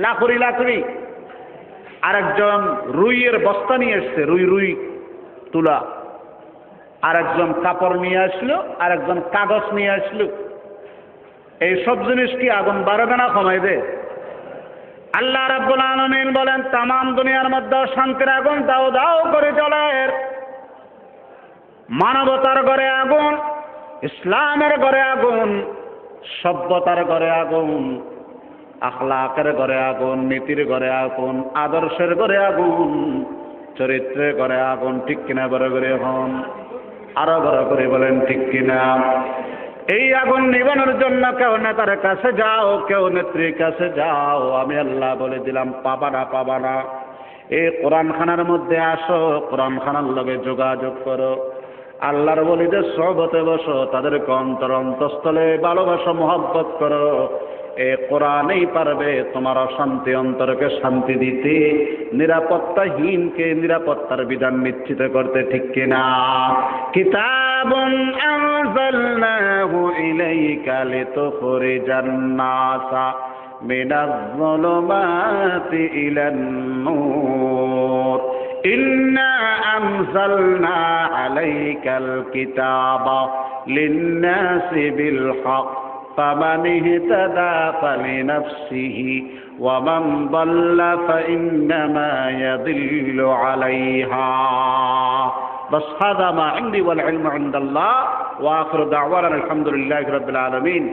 লাখুরি লাখুরি। আর একজন রুইয়ের বস্তা নিয়ে এসছে, রুই রুই তুলা। আর একজন কাপড় নিয়ে আসলো, আর একজন কাগজ নিয়ে আসলো। এই সব জিনিস কি আগুন বাড়াবে না কমাইবে? আল্লাহ রাব্বুল আলামিন বলেন তামাম দুনিয়ার মধ্যে শান্তির আগুন দাও দাও করে জ্বলে। মানবতার ঘরে আগুন, ইসলামের ঘরে আগুন, সভ্যতার ঘরে আগুন, আখলাকের ঘরে আগুন, নীতির ঘরে আগুন, আদর্শের ঘরে আগুন, চরিত্রের ঘরে আগুন। ঠিক কিনা বড় করে হন? আরো বড় করে বলেন ঠিক কিনা? এই আগুন নিবানোর জন্য কেউ নেতার কাছে যাও, কেউ নেত্রীর কাছে যাও, আমি আল্লাহ বলে দিলাম পাবা না, পাবা না। এই কোরআন খানার মধ্যে আসো, কোরআন খানার লগে যোগাযোগ করো। আল্লাহর ওলিদের সহবতে বসো, তাদেরকে অন্তরস্থলে ভালোবাসা মহব্বত করো। এ কোরআনই পারবে তোমার অশান্তি অন্তরকে শান্তি দিতে, নিরাপত্তাহীনকে নিরাপত্তার বিধান নিশ্চিত করতে, ঠিক কিনা? কিতাবুন আনজালনাহু ইলাইকা লিতুখরিজান নাসা মিনাজ যুলুমাতি ইলান নূর ইন্না আনজালনা আলাইকাল কিতাবা লিন্নাসি বিল হক فمن اهتدى فلنفسه ومن ضل فإنما يضل عليها. بس هذا ما عندي والعلم عند الله وآخر دعوانا الحمد لله رب العالمين.